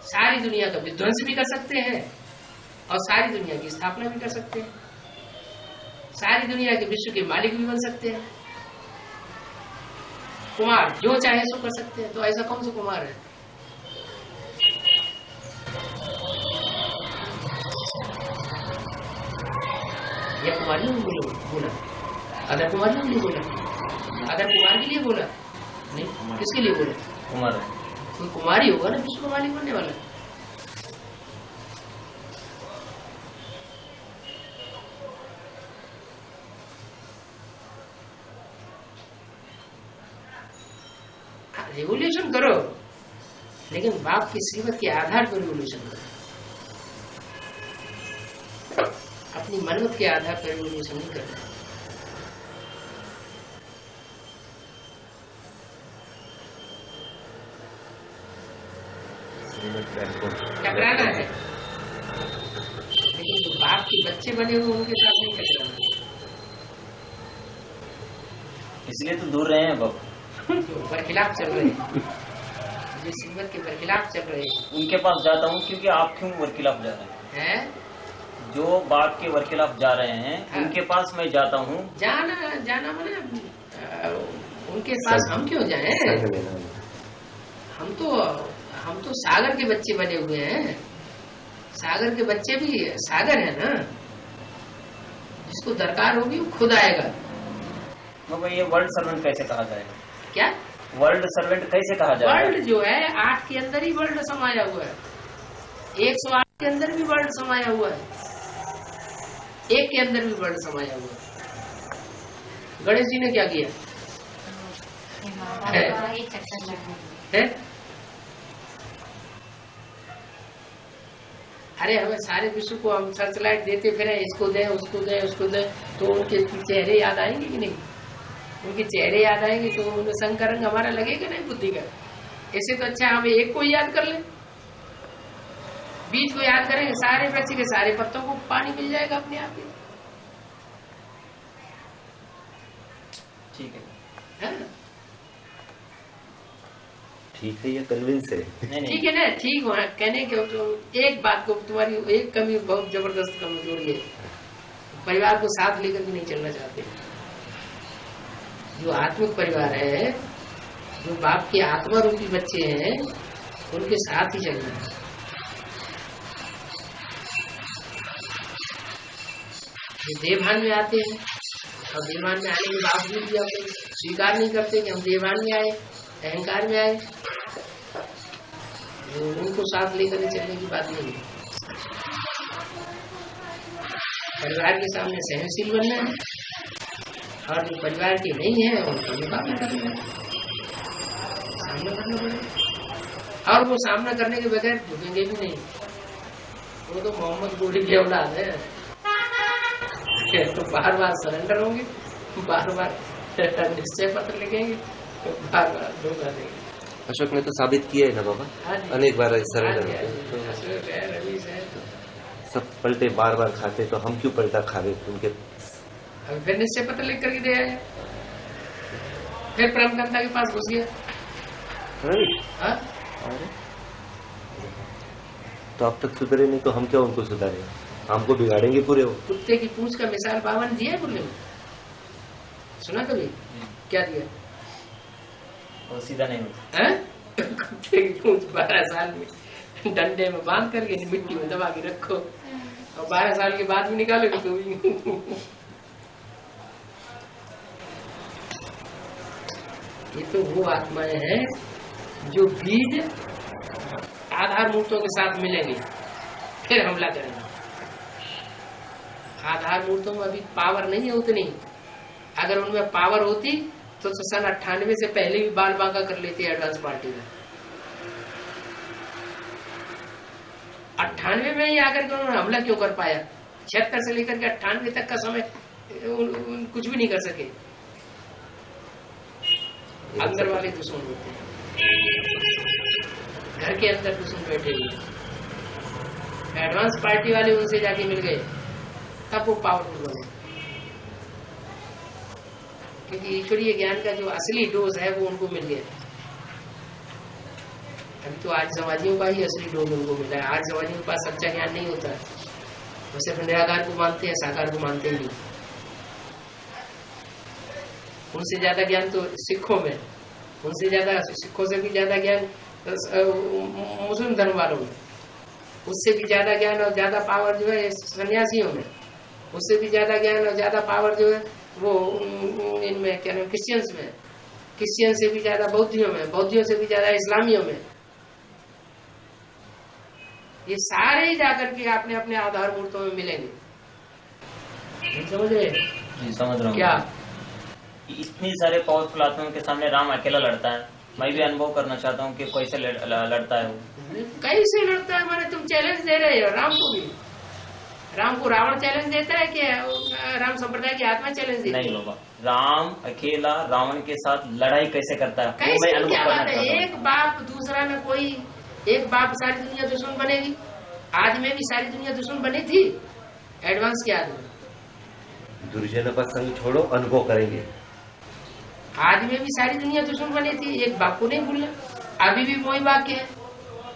सारी दुनिया का विध्वंस भी कर सकते हैं और सारी दुनिया की स्थापना भी कर सकते हैं। सारी दुनिया के विश्व के मालिक भी बन सकते हैं। कुमार जो चाहे सो कर सकते हैं। तो ऐसा कौन सा कुमार है? या कुमारियों ने बोला? अदर कुमारियों ने बोला? अदर कुमार के लिए बोला? नहीं, किसके लिए बोला? कुमार। कोई कुमारी होगा ना विश्व का मालिक बनने वाला। रेवोल्यूशन करो, लेकिन बाप की श्रीमत के आधार पर रेवोल्यूशन करो। अपनी मनमत के आधार पर रेवोल्यूशन नहीं करना। टकराना है, लेकिन जो बाप के बच्चे बने हुए उनके साथ नहीं टकराना। इसलिए तो दूर रहे हैं बाप, बरखिलाफ चल रहे हैं, जो श्रीमत के बरखिलाफ चल रहे हैं उनके पास जाता हूँ। क्योंकि आप क्यों बरखिलाफ जा रहे हैं? जो बाप के बरखिलाफ जा रहे हैं उनके पास मैं जाता हूँ। जाना मैंने उनके पास हम क्यों जाएं? हम तो सागर के बच्चे बने हुए हैं। सागर के बच्चे भी सागर है ना, जिसको दरकार होगी वो खुद आएगा। तो ये वर्ल्ड सर्वेंट कैसे कहा जाएगा? क्या वर्ल्ड सर्वेंट कैसे कहा जाएगा? वर्ल्ड जो है 8 के अंदर ही वर्ल्ड समाया हुआ है। 108 के अंदर भी वर्ल्ड समाया हुआ है। 1 के अंदर भी वर्ल्ड समाया हुआ है। गणेश जी ने क्या किया है? अरे हमें सारे विश्व को हम सर्चलाइट देते फिर इसको दें उसको दें उसको दें, तो उनके चेहरे याद आएंगे कि नहीं? उनके चेहरे याद आएंगे तो उनमें संग का रंग हमारा लगेगा नहीं बुद्धि का। ऐसे तो अच्छा हम एक को ही याद कर लें, बीज को याद करेंगे, सारे वृक्ष के सारे पत्तों को पानी मिल जाएगा अपने आप ही। ठीक है, ठीक है, ये कन्विंस है। ठीक है ना? ठीक वहाँ कहने के तो एक बात को, तुम्हारी एक कमी बहुत जबरदस्त कमजोरी है, परिवार को साथ लेकर के नहीं चलना चाहते। जो आत्मिक परिवार है, जो बाप के आत्मा रूपी बच्चे हैं, उनके साथ ही चलना है। जो देवभान में आते हैं और देवभान में आने के बावजूद भी हम स्वीकार नहीं करते कि हम देवभान में आए, अहंकार में आए, उनको साथ लेकर चलने की बात नहीं है। परिवार के सामने सहनशील बनना है, और जो परिवार के नहीं है उनको मुकाबला करना है, सामना करना पड़ेगा। और वो सामना करने के बगैर झुकेंगे भी नहीं। वो तो मोहम्मद गोली की औलाद है, तो बार बार सरेंडर होंगे, बार बार निश्चय पत्र लिखेंगे, बार बार धोखा देंगे। अशोक ने तो साबित किया है ना बाबा, अनेक बार सरेंडर सब पलटे बार बार खाते, तो हम क्यों पलटा खा रहे उनके? फिर निश्चय पत्र लिख करके दे आए, फिर परमगंता के पास घुस गया। तो अब तक सुधरे नहीं, तो हम क्या उनको सुधारे? हमको बिगाड़ेंगे पूरे। वो कुत्ते की पूंछ का मिसाल बाबा ने दिया है बुरले में, सुना कभी? क्या दिया? वो सीधा नहीं होता। कुत्ते की पूंछ 12 साल में डंडे में बांध करके मिट्टी में दबा के रखो, और 12 साल के बाद भी निकालोगे तो ये तो वो आत्माएं हैं जो बीज आधार मूर्तों के साथ मिलेंगे, फिर हमला करेंगे। आधार मूर्तों में अभी पावर नहीं है उतनी। अगर उनमें पावर होती तो सन 98 से पहले भी बाल बांका कर लेती एडवांस पार्टी में। 98 में ही आकर के उन्होंने हमला क्यों कर पाया? 76 से लेकर के 98 तक का समय कुछ भी नहीं कर सके। अंदर वाले दुश्मन होते हैं, घर के अंदर दुश्मन बैठे हुए। एडवांस पार्टी वाले उनसे जाके मिल गए, तब वो पावरफुल बने, क्योंकि ईश्वरीय ज्ञान का जो असली डोज है वो उनको मिल गया। अभी तो आज समाजियों का ही असली ढोंग उनको मिल रहा है। आज समाजियों के पास सच्चा ज्ञान नहीं होता है, वो सिर्फ निराकार को मानते हैं, साकार को मानते ही नहीं। उनसे ज्यादा ज्ञान तो सिखों में, उनसे ज्यादा, सिखों से भी ज्यादा ज्ञान मुस्लिम धर्म वालों में, उससे भी ज्यादा ज्ञान और ज्यादा पावर जो है सन्यासियों में, उससे भी ज्यादा ज्ञान और ज्यादा पावर जो है वो इनमें क्या नाम क्रिश्चियंस में, क्रिश्चियन से भी ज्यादा बौद्धियों में, बौद्धियों से भी ज्यादा इस्लामियों में। ये सारे ही जाकर के अपने अपने आधार मूर्तों में मिलेंगे। समझ रहे? जी समझ रहा हूँ। क्या इतनी सारे पावरफुल आत्माओं के सामने राम अकेला लड़ता है? मैं भी अनुभव करना चाहता हूँ कि कैसे लड़ता है वो। कैसे लड़ता है माने तुम चैलेंज दे रहे हो राम को भी। राम को रावण चैलेंज देता है कि राम संप्रदाय की आत्मा चैलेंज देती है? नहीं बाबा, राम अकेला रावण के साथ लड़ाई कैसे करता है? कैसे क्या बात है? एक बाप दूसरा में कोई, एक बाप सारी दुनिया दुश्मन बनेगी? आज में भी सारी दुनिया दुश्मन बनी थी, एडवांस के आदमी। दुर्जन का संग छोड़ो, अनुभव करेंगे। आज में भी सारी दुनिया दुश्मन बनी थी, एक बाप को नहीं भूलना। अभी भी वही वाक्य है,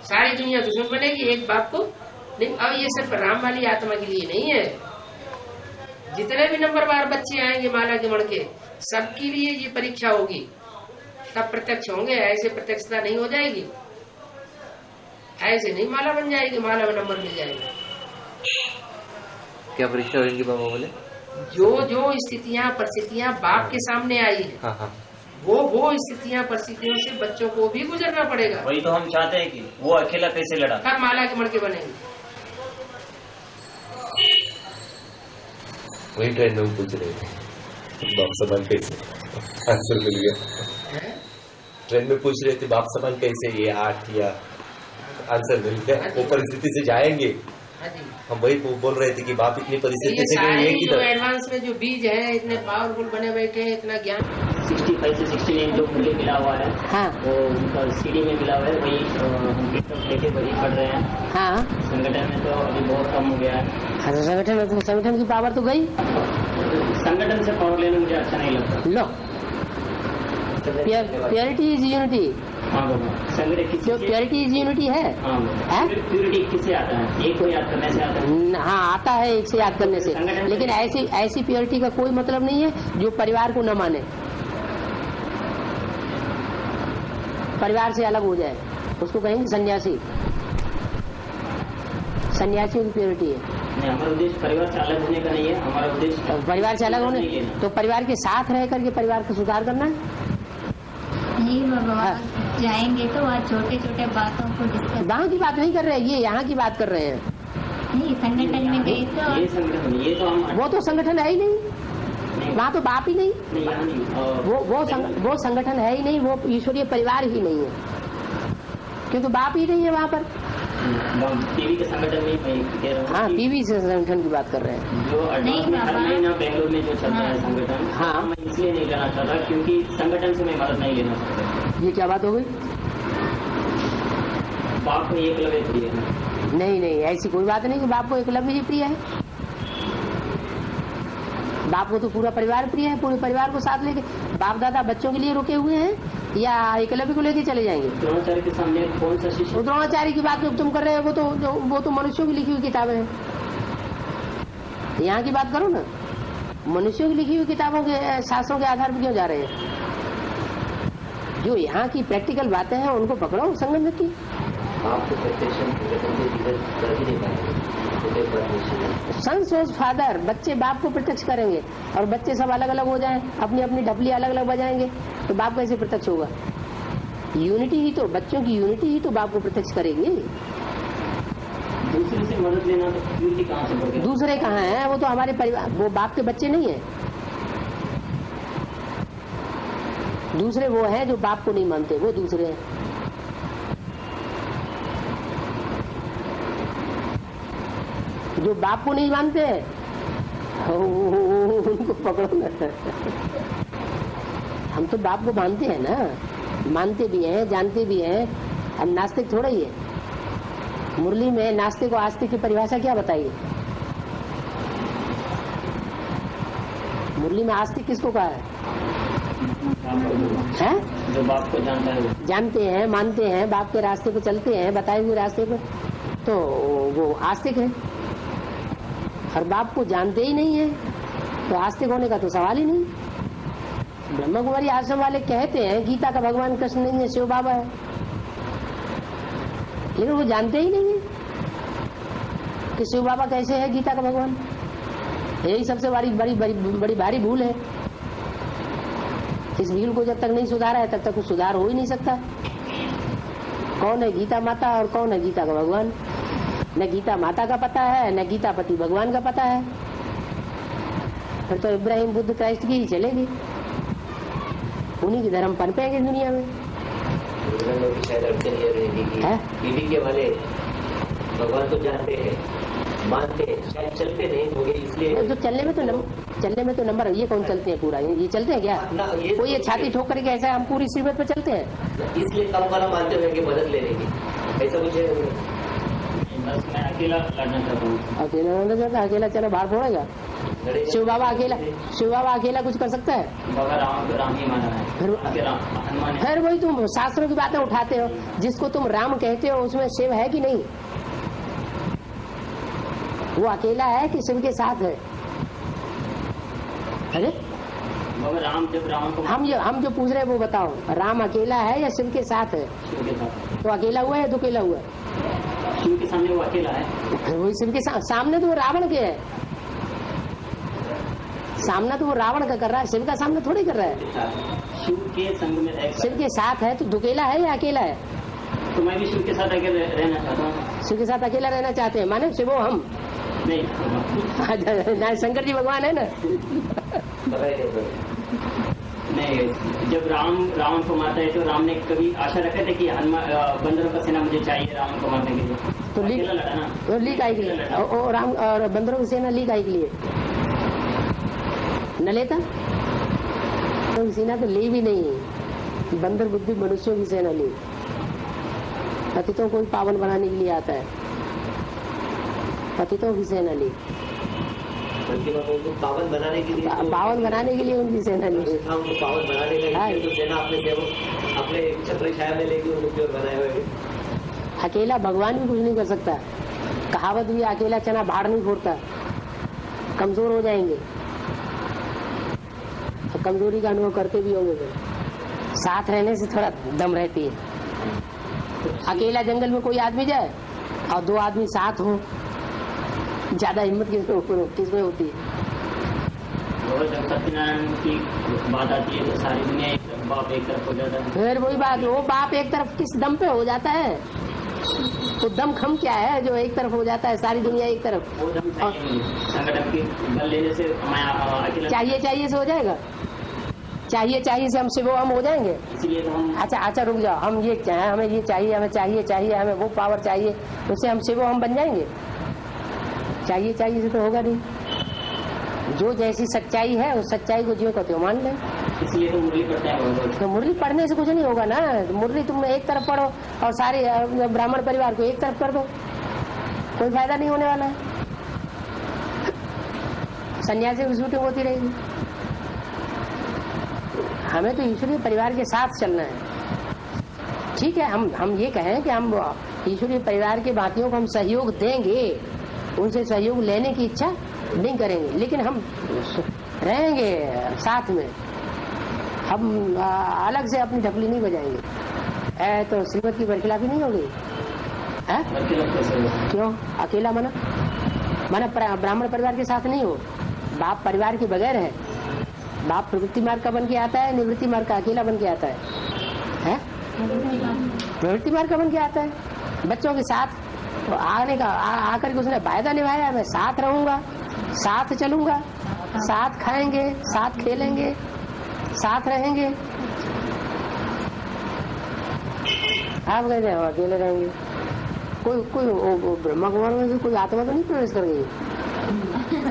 सारी दुनिया दुश्मन बनेगी, एक बाप को नहीं। अब ये सिर्फ राम वाली आत्मा के लिए नहीं है, जितने भी नंबरवार बच्चे आएंगे माला के मड़के, सबके लिए ये परीक्षा होगी, तब प्रत्यक्ष होंगे। ऐसे प्रत्यक्षता नहीं हो जाएगी, ऐसे नहीं माला बन जाएगी, माला में नंबर मिल जाएगा। क्या परीक्षा होगी बाबा बोले? जो जो स्थितियां परिस्थितियां बाप के सामने आई है, हाँ। वो स्थितियां परिस्थितियों से बच्चों को भी गुजरना पड़ेगा। वही तो हम चाहते हैं कि वो अकेला कैसे लड़ा, तब माला के मड़के बनेंगे। वही ट्रेन में पूछ रहे थे बाप समान कैसे, आंसर मिल गया। ट्रेन में पूछ रहे थे बाप समान कैसे, ये 8 या आंसर मिल गया। वो परिस्थिति से जाएंगे। हम वही बोल रहे थे कि बाप इतनी परिस्थिति से जो एडवांस में जो बीज है, इतने पावरफुल बने बैठे हैं, इतना ज्ञान 65 से 69 जो मुझे मिला हुआ है। हाँ। वो उनका सीडी में मिला हुआ है, वही हम लेके वही पढ़ रहे हैं। हाँ। संगठन में तो अभी बहुत कम हो गया है। संगठन की पावर तो गई, संगठन से पावर लेना मुझे अच्छा नहीं लगता। लो, प्योरिटी इज यूनिटी। हाँ बाबा, प्योरिटी इज यूनिटी है। प्योरिटी किससे आता है? एक को याद करने से आता है। हाँ, आता है एक से याद करने से, लेकिन ऐसी प्योरिटी का कोई मतलब नहीं है जो परिवार को न माने, परिवार से अलग हो जाए, उसको कहेंगे सन्यासी। सन्यासियों की प्योरिटी है। नहीं, हमारा उद्देश्य परिवार से अलग होने का नहीं है। हमारा उद्देश्य परिवार से अलग होने, तो परिवार के साथ रह करके परिवार को सुधार करना है। नहीं बाबा, जाएंगे तो वहाँ छोटे छोटे बातों को डिस्कस। वहाँ की बात नहीं कर रहे हैं, ये यहाँ की बात कर रहे हैं। नहीं, संगठन में गए तो ये संगठन, ये तो हम, वो तो संगठन है ही नहीं, वहाँ तो बाप ही नहीं, वो संगठन है ही नहीं, वो ईश्वरीय परिवार ही नहीं है, क्योंकि बाप ही नहीं है वहाँ पर। पीवी के संगठन में कह रहा हूँ। हाँ, पीवी से संगठन की बात कर रहे हैं। जो हर महीना बेंगलुरु में जो चलता है संगठन, हाँ, मैं इसलिए नहीं लेना चाहता क्योंकि संगठन से मैं मदद नहीं लेना चाहता। ये क्या बात हो गई? बाप को एकलव्य प्रिय है। नहीं, ऐसी कोई बात नहीं कि बाप को एकलव्य ही प्रिय है। बाप को तो पूरा परिवार प्रिय है, पूरे परिवार को साथ लेके। बाप दादा बच्चों के लिए रुके हुए हैं या एकलव्य को लेके चले जाएंगे? द्रोणाचार्य के सामने कौन सा शिष्य? द्रोणाचार्य की बात तुम कर रहे हो, वो तो मनुष्यों की लिखी हुई किताबें हैं। यहाँ की बात करो ना, मनुष्यों की लिखी हुई किताबों के शास्त्रों के आधार पर क्यों जा रहे हैं? जो यहाँ की प्रैक्टिकल बातें हैं उनको पकड़ो संगठन की। सन सोज फादर, बच्चे बाप को प्रत्यक्ष करेंगे और बच्चे सब अलग अलग हो जाएं, अपनी अपनी ढपली अलग अलग बजाएंगे, तो बाप कैसे प्रत्यक्ष होगा? यूनिटी ही तो, बच्चों की यूनिटी ही तो बाप को प्रत्यक्ष करेगी। दूसरे से मदद लेना तो यूनिटी कहाँ से बढ़ेगी? दूसरे कहाँ है? वो तो हमारे परिवार, वो बाप के बच्चे नहीं है। दूसरे वो हैं जो बाप को नहीं मानते, वो दूसरे हैं। जो बाप को नहीं मानते उनको पकड़ो ना। हम तो बाप को मानते हैं ना, मानते भी हैं, जानते भी हैं। हम नास्तिक थोड़ा ही है। मुरली में नास्तिक और आस्तिक की परिभाषा क्या बताइए? मुरली में आस्तिक किसको कहा है? हैं? जो बाप को जानता है वो जानते हैं, मानते हैं, बाप के रास्ते पे चलते हैं, बताए हुए रास्ते पे, तो वो आस्तिक है। और बाप को जानते ही नहीं है तो आस्तिक होने का तो सवाल ही नहीं। ब्रह्मा कुमारी आश्रम वाले कहते हैं गीता का भगवान कृष्ण नहीं है, शिव बाबा है, लेकिन वो जानते ही नहीं है कि शिव बाबा कैसे है गीता का भगवान। यही सबसे बड़ी बड़ी बड़ी बड़ी भारी भूल है। इस भूल को जब तक नहीं सुधारा है तब तक कुछ सुधार हो ही नहीं सकता। कौन है गीता माता और कौन है गीता का भगवान? न गीता माता का पता है, न गीता पति भगवान का पता है। फिर तो इब्राहिम बुद्ध क्राइस्ट की ही चलेगी, उन्हीं की धर्म पनपेंगे दुनिया में। शायद अड़चन ये रहेगी कि टीवी के वाले भगवान को जानते हैं, मानते हैं, शायद चलते नहीं होंगे, इसलिए तो चलने में तो नंबर ये कौन चलते हैं पूरा? ये चलते हैं क्या? कोई ये छाती ठोक करके ऐसा हम पूरी सीमेंट पे चलते हैं? इसलिए कम वाला मानते हुए कि मदद लेने की ऐसा कुछ है। बस मैं अकेला लड़ना चाहता हूँ। अकेला लड़ना चाहता है? अकेला चलो बाहर फोड़ेगा। शिव बाबा अकेला कुछ कर सकता है? बाबा राम ही माना है। फिर वही तुम शास्त्रों की बातें उठाते हो। जिसको तुम राम कहते हो उसमें शिव है कि नहीं? वो अकेला है कि शिव के साथ है? अरे बाबा राम जब रावण को हम जो पूछ रहे हैं वो बताओ, राम अकेला है या शिव के साथ है? शिव के साथ। तो अकेला हुआ है, दुकेला हुआ है? शिव के सामने वो अकेला है। वही शिव के सामने तो वो रावण के है। सामना तो वो रावण का कर रहा है, शिव का सामना थोड़ी कर रहा है। शिव के संग में शिव के साथ है तो दुकेला है या अकेला है? तो मैं भी शिव के साथ अकेले रहना चाहता हूँ। शिव के साथ अकेला रहना चाहते हैं माने शिवो हम नहीं शंकर जी भगवान है ना। नहीं, जब रावण को मारता है तो राम ने कभी आशा रखा था कि हनुमान बंदरों का सेना मुझे चाहिए रावण को मारने के लिए, तो अकेला लड़ा ना। तो लीक आई के लिए और राम और बंदरों की सेना लीक आई के लिए न लेता तो सेना तो ली भी नहीं। बंदर बुद्धि मनुष्यों की सेना ली। पतितों को पावन बनाने के लिए आता है, पतितों की सेना ली। पावन बनाने के लिए उनकी सेना ली। उनको पावन बनाने के लिए तो सेना अपने सेवक अपने छत्र छाया में लेके उनकी ओर बनाए हुए। अकेला भगवान भी कुछ नहीं कर सकता। कहावत भी अकेला चना भाड़ नहीं फोड़ता, कमजोर हो जाएंगे। तो कमजोरी का अनुभव करते भी होंगे तो साथ रहने से थोड़ा दम रहती है। अकेला जंगल में कोई आदमी जाए और दो आदमी साथ हो, ज्यादा हिम्मत किसमें होती है? जब सत्यनारायण की बात आती है तो सारी दुनिया एक तरफ, बाप एक तरफ हो जाता है। फिर वही बात, वो बाप एक तरफ किस दम पे हो जाता है? तो दम खम क्या है जो एक तरफ हो जाता है, सारी दुनिया एक तरफ? वो दम संगठन की बल लेने से मैं अकेला चाहिए से हो जाएगा? चाहिए से हम शिवो हम हो जाएंगे? इसलिए तो हम अच्छा रुक जाओ, हम ये चाहे, हमें ये चाहिए, हमें चाहिए, हमें वो पावर चाहिए, उससे हम शिवो हम बन जाएंगे? चाहिए से तो होगा नहीं। जो जैसी सच्चाई है उस सच्चाई को जियो को मान ले। इसलिए तो मुरली पढ़ते हैं। तो मुरली पढ़ने से कुछ नहीं होगा ना। मुरली तुम एक तरफ पढ़ो और सारे ब्राह्मण परिवार को एक तरफ कर दो, कोई फायदा नहीं होने वाला है। सन्यासी की शूटिंग होती रहेगी। हमें तो ईश्वरीय परिवार के साथ चलना है। ठीक है, हम ये कहें कि हम ईश्वरीय परिवार के बाकियों को हम सहयोग देंगे, उनसे सहयोग लेने की इच्छा नहीं करेंगे, लेकिन हम रहेंगे साथ में। हम अलग से अपनी ढपली नहीं बजाएंगे। तो श्रीमत की बरखिलाफी नहीं होगी? क्यों? अकेला माना ब्राह्मण परिवार के साथ नहीं हो। बाप परिवार के बगैर है। बाप प्रवृत्ति मार्ग का बन के आता है, निवृत्ति मार्ग का अकेला बन के आता है? प्रवृत्ति मार्ग का बन के आता है। बच्चों के साथ तो आने का आकर के उसने वायदा निभाया, मैं साथ रहूंगा, साथ चलूंगा, साथ खाएंगे, साथ खेलेंगे, साथ रहेंगे। आप कहते हो अकेले रहेंगे। कोई ब्रह्मा कुमार में से कोई आत्मा तो नहीं प्रवेश कर गई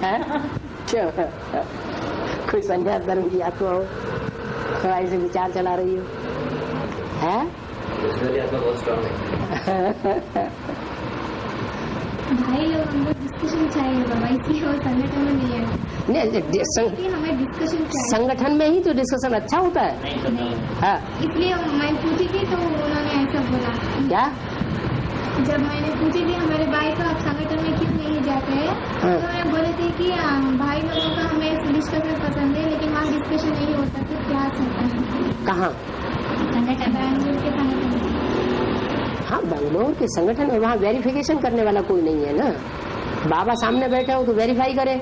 है? कोई संन्यास धर्म की आत्मा हो तो ऐसे विचार चला रही हो है? भाई लोग हम लोग डिस्कशन चाहिए बाबा, इसलिए वो संगठन में नहीं है। नहीं, हमें डिस्कशन चाहिए। संगठन में ही तो डिस्कशन अच्छा होता है। हाँ, इसलिए मैं पूछी थी तो उन्होंने ऐसा बोला। क्या? जब मैंने पूछी थी हमारे भाई को आप संगठन में क्यों नहीं जाते हैं, तो मैं बोले थे कि भाई लोगों का हमें डिस्कशन पसंद है, लेकिन वहाँ डिस्कशन नहीं होता तो क्लास होता है। कहाँ? संगठन, बैंगलोर के संगठन। हाँ, बेंगलोर के संगठन में वहाँ वेरिफिकेशन करने वाला कोई नहीं है ना। बाबा सामने बैठे हो तो वेरीफाई करे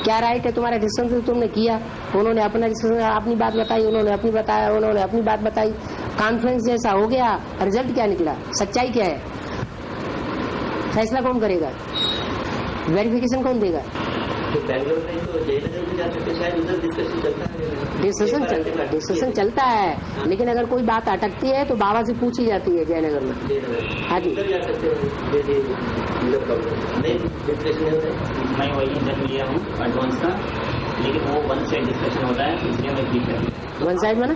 क्या राइट है तुम्हारा डिस्कशन तुमने किया। उन्होंने अपना डिस्कशन, अपनी बात बताई, उन्होंने अपनी बताया, उन्होंने अपनी बात बताई, कॉन्फ्रेंस जैसा हो गया। रिजल्ट क्या निकला, सच्चाई क्या है, फैसला कौन करेगा, वेरिफिकेशन कौन देगा? तो बेंगलोर में तो जयनगर में जा सकते, शायद उधर डिस्कशन चलता है। डिस्कशन चलता है, लेकिन अगर कोई बात अटकती है तो बाबा से पूछी जाती है जयनगर में। हाँ जी, उधर जा सकते मैं वही जब लिया हूँ एडवांस का, लेकिन वो वन साइड डिस्कशन होता है, इसलिए मैं ठीक है। वन साइड में ना,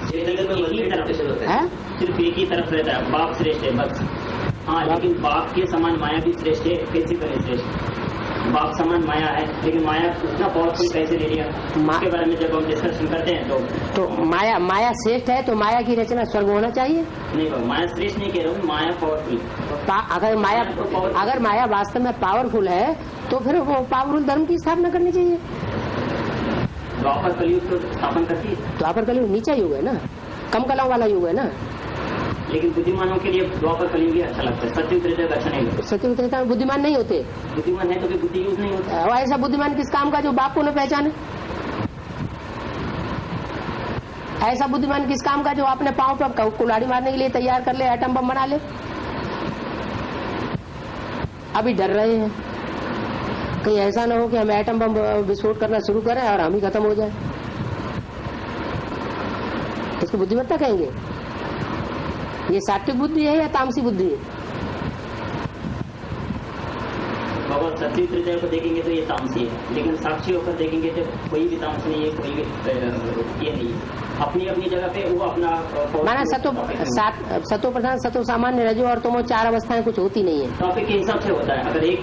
जयनगर में एक ही डिस्कशन होता है, सिर्फ एक ही तरफ रहता है, बाप श्रेष्ठ है बस। हाँ, लेकिन बाप के समान माया भी श्रेष्ठ है, कैसे करे श्रेष्ठ? बाप समान माया है, लेकिन माया उतना पावरफुल कैसे ले लिया, उसके बारे में जब हम डिस्कशन करते हैं तो माया श्रेष्ठ है तो माया की रचना स्वर्ग होना चाहिए। नहीं, माया श्रेष्ठ नहीं कह रहा हूँ, माया पावरफुल। अगर माया वास्तव में पावरफुल है तो फिर वो पावरफुल धर्म की स्थापना करनी चाहिए। द्वापर कलयुग तो स्थापन करती है। द्वापर कलयुग नीचा युग है ना, कम कलाओं वाला युग है ना। लेकिन बुद्धिमानों के लिए द्वापर कलयुग ही अच्छा लगता है, सत्युग त्रेता अच्छा नहीं लगता। सत्युग त्रेता में बुद्धिमान नहीं होते। बुद्धिमान है तो फिर बुद्धि यूज नहीं होता। ऐसा बुद्धिमान किस काम का जो बाप को न पहचाने? ऐसा बुद्धिमान किस काम का जो अपने पांव पर कुल्हाड़ी मारने के लिए तैयार कर ले, एटम बम बना ले? अभी डर रहे हैं कहीं ऐसा ना हो कि हम एटम बम विस्फोट करना शुरू करें और हम ही खत्म हो जाए। इसको बुद्धिमत्ता कहेंगे? ये सात्विक बुद्धि है या तामसी बुद्धि है? बाबा सत्युग त्रेता को देखेंगे तो ये तामसी है, लेकिन साक्षी होकर देखेंगे तो कोई भी तामसी नहीं है, कोई भी ये नहीं है। अपनी अपनी जगह पे वो अपना माना सतो प्रधान, सतो सामान्य, रजो और तमो, चार अवस्थाएं कुछ होती नहीं है। टॉपिक के हिसाब से होता है। अगर एक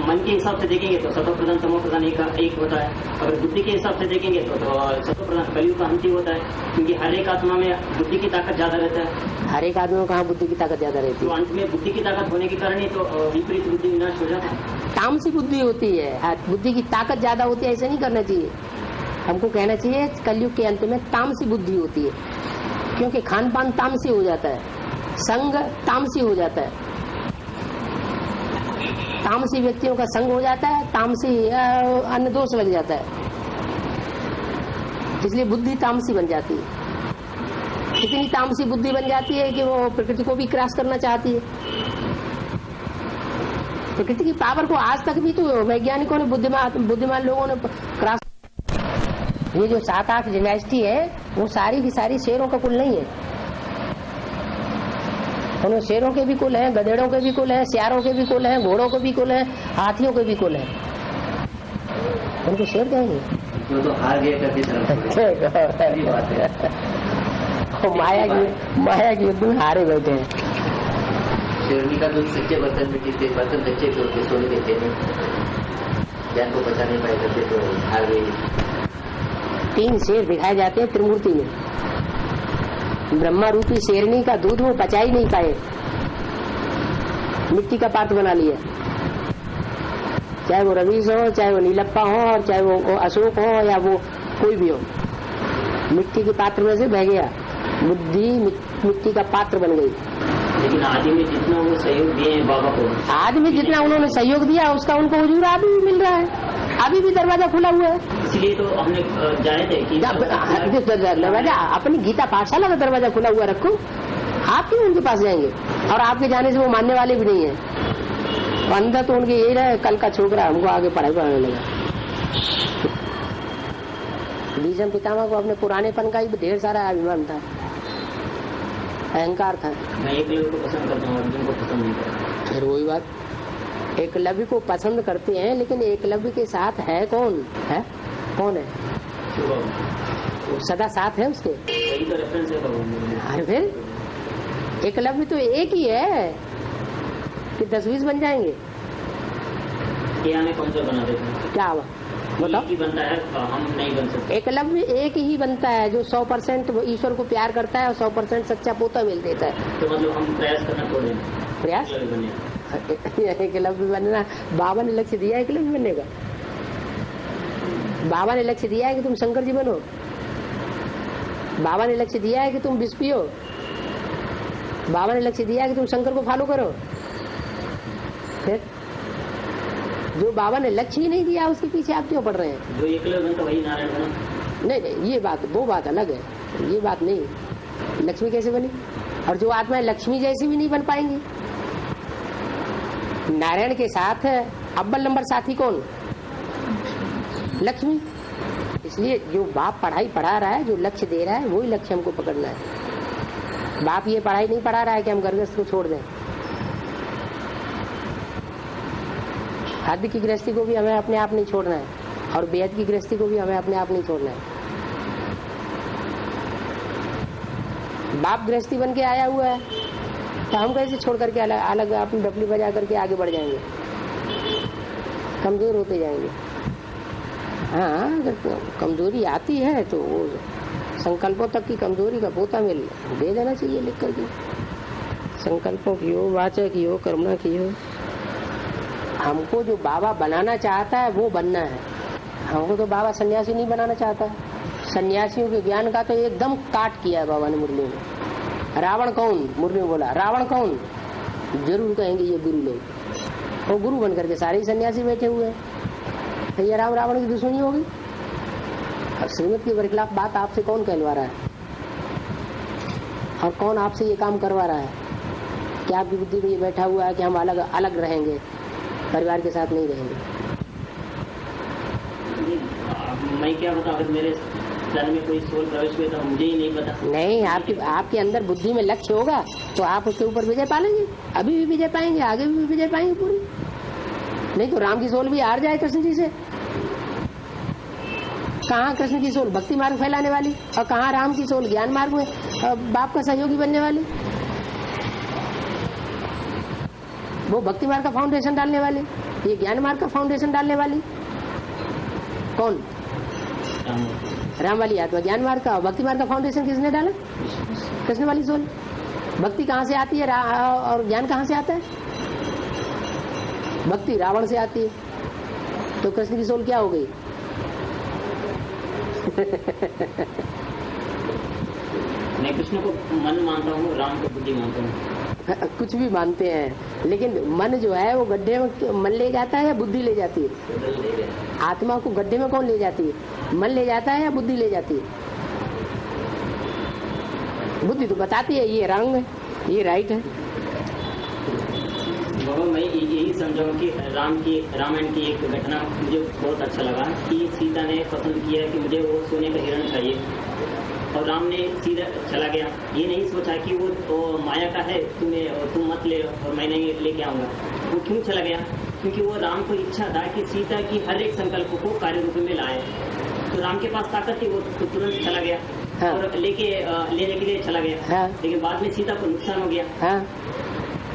मन के हिसाब से देखेंगे तो सतो प्रधान तमो प्रधान एक होता है। अगर बुद्धि के हिसाब से देखेंगे तो सतो प्रधान कलयुग का अंतिम होता है, क्योंकि हर एक आत्मा में बुद्धि की ताकत ज्यादा रहता है। हर एक आदमी में कहाँ बुद्धि की ताकत ज्यादा रहती है? तो अंत में बुद्धि की ताकत होने के कारण ही तो विपरीत बुद्धि विनाश हो जाता है। तामसी बुद्धि होती है, बुद्धि की ताकत ज्यादा होती है, ऐसा नहीं करना चाहिए। हमको कहना चाहिए कलयुग के अंत में तामसी बुद्धि होती है, क्योंकि खान पान तामसी हो जाता है, संग तामसी हो जाता है, तामसी व्यक्तियों का संग हो जाता है, तामसी अन्य दोष लग जाता है, इसलिए बुद्धि तामसी बन जाती है। इतनी तामसी बुद्धि बन जाती है कि वो प्रकृति को भी क्रॉस करना चाहती है। प्रकृति की पावर को आज तक भी तो वैज्ञानिकों ने, बुद्धिमान लोगों ने क्रॉस। ये जो 7-8 डायनेस्टी है वो सारी की सारी शेरों का कुल नहीं है। उनमें शेरों के भी कुल हैं, गधेड़ों के भी कुल हैं, सियारों के भी कुल हैं, घोड़ों के भी कुल हैं, हाथियों के भी कुल हैं। उनको शेर कहेंगे? तो हार गए माया की युद्ध में हारे बैठे हैं। शेरनी का दूध सच्चे बर्तन में पीते, बर्तन कच्चे होते, सोने देते हैं, ज्ञान को बचा नहीं पाए करते तो हार गए। 3 शेर दिखाए जाते हैं त्रिमूर्ति में। ब्रह्मा रूपी शेरनी का दूध वो पचा ही नहीं पाए, मिट्टी का पात्र बना लिया। चाहे वो रवीश हो, चाहे वो नीलप्पा हो, और चाहे वो अशोक हो, या वो कोई भी हो, मिट्टी के पात्र में से बह गया। बुद्धि मिट्टी का पात्र बन गई। लेकिन आदि में जितना वो सहयोग दिए बाबा को, आदि में जितना उन्होंने सहयोग दिया उसका उनको हुजूर अभी भी मिल रहा है, अभी भी दरवाजा खुला हुआ है। इसलिए तो हमने जाए थे कि दरवाजा अपनी गीता पाठशाला का दरवाजा खुला हुआ रखो, आप क्यों उनके पास जाएंगे? और आपके जाने से वो मानने वाले भी नहीं है। अंदर तो उनके यही रहे, कल का छोकरा हमको आगे पढ़ाई पढ़ाने लगा। भीष्म पितामह को अपने पुरानेपन का ही ढेर सारा अभिमान था, अहंकार था। मैं एकलव्य को पसंद करता हूँ, अर्जुन को पसंद नहीं करता। फिर वही बात, एकलव्य को पसंद करते हैं, लेकिन एकलव्य के साथ है कौन? है कौन है? वो सदा साथ है उसके। वही तो रेफरेंस है भगवान। अरे फिर एकलव्य तो एक ही है कि 10-20 बन जाएंगे? ये हमें कमजोर बना देते हैं। क्या हुआ बताओ? एक ही बनता है, हम नहीं बन सकते। एकलव्य एक ही बनता है जो 100% ईश्वर को प्यार करता है और 100% सच्चा पोता मिल देता है। तो मतलब हम प्रयास करना छोड़ दें, प्रयास एकलव्य बनना, बाबा ने लक्ष्य दिया है एकलव्य बनने का। बाबा ने लक्ष्य दिया है कि तुम शंकर जी बनो। बाबा ने लक्ष्य दिया है कि तुम विष पियो। बाबा ने लक्ष्य दिया है कि तुम शंकर को फॉलो करो। फिर जो बाबा ने लक्ष्य ही नहीं दिया उसके पीछे आप क्यों पड़ रहे हैं? जो एकलव्य बनता वही नारायण बना। नहीं, ये बात वो बात अलग है, ये बात नहीं। लक्ष्मी कैसे बनी? और जो आत्माएं लक्ष्मी जैसी भी नहीं बन पाएंगी। नारायण के साथ अव्वल नंबर साथी कौन? लक्ष्मी। इसलिए जो बाप पढ़ाई पढ़ा रहा है, जो लक्ष्य दे रहा है, वही लक्ष्य हमको पकड़ना है। बाप ये पढ़ाई नहीं पढ़ा रहा है कि हम गर्भस्थ को छोड़ दें। हद की गृहस्थी को भी हमें अपने आप नहीं छोड़ना है और बेहद की गृहस्थी को भी हमें अपने आप नहीं छोड़ना है। बाप गृहस्थी बन के आया हुआ है तो हम कैसे छोड़ करके अलग अपनी डपली बजा करके आगे बढ़ जाएंगे? कमजोर होते जाएंगे। हाँ, अगर कमजोरी आती है तो वो संकल्पों तक की कमजोरी का पोता मिल दे देना चाहिए लिख करके। संकल्पों की हो, वाचा की हो, कर्मणा की हो। हमको जो बाबा बनाना चाहता है वो बनना है। हमको तो बाबा सन्यासी नहीं बनाना चाहता। सन्यासियों के ज्ञान का तो एकदम काट किया है बाबा ने मुरली में। रावण कौन? मुरली में बोला रावण कौन? जरूर कहेंगे ये गुरु लोग। वो गुरु बन करके सारे ही सन्यासी बैठे हुए हैं। तो ये राम रावण की दुश्मनी होगी। अब श्रीमत के बरखिलाफ बात आपसे कौन कहलवा रहा है और कौन आपसे ये काम करवा रहा है? क्या आपकी बुद्धि में ये बैठा हुआ है कि हम अलग अलग रहेंगे, परिवार के साथ नहीं रहेंगे? मैं क्या बता, अगर मेरे तन में कोई सोल प्रवेश हुए तो मुझे ही नहीं पता। नहीं, आपके अंदर बुद्धि में लक्ष्य होगा तो आप उसके ऊपर विजय पालेंगे। अभी भी विजय पाएंगे, आगे भी विजय पाएंगे पूरी। नहीं तो राम की सोल भी हार जाए कृष्ण जी से। कहाँ कृष्ण की सोल भक्ति मार्ग फैलाने वाली और कहाँ राम की सोल ज्ञान मार्ग में बाप का सहयोगी बनने वाली। वो भक्ति मार्ग का फाउंडेशन डालने वाली, ये ज्ञान मार्ग का फाउंडेशन डालने वाली। कौन? राम वाली आत्मा ज्ञान मार्ग का, भक्ति मार्ग का फाउंडेशन किसने डाला? कृष्ण वाली सोल। भक्ति कहाँ से आती है और ज्ञान कहाँ से आता है? भक्ति रावण से आती है। तो कृष्ण की सोल क्या हो गई? मैं कृष्ण को मन मानता हूँ, राम को बुद्धि मानता हूँ। कुछ भी मानते हैं, लेकिन मन जो है वो गड्ढे में मन ले जाता है या बुद्धि ले जाती है? आत्मा को गड्ढे में कौन ले जाती है? मन ले जाता है या बुद्धि ले जाती है? बुद्धि तो बताती है ये रंग है, ये राइट है। बाबा मैं यही समझाऊँ कि रामायण की एक घटना मुझे बहुत अच्छा लगा कि सीता ने पसंद किया कि मुझे वो सोने का हिरण चाहिए और राम ने सीधा चला गया। ये नहीं सोचा कि वो माया का है, तुम मत ले और मैं नहीं लेके आऊंगा। वो क्यों चला गया? क्योंकि वो राम को इच्छा था कि सीता की हर एक संकल्प को कार्य रूप में लाए। तो राम के पास ताकत थी, वो तुरंत चला गया। हाँ। और लेने के लिए चला गया। हाँ। लेकिन बाद में सीता को नुकसान हो गया। हाँ।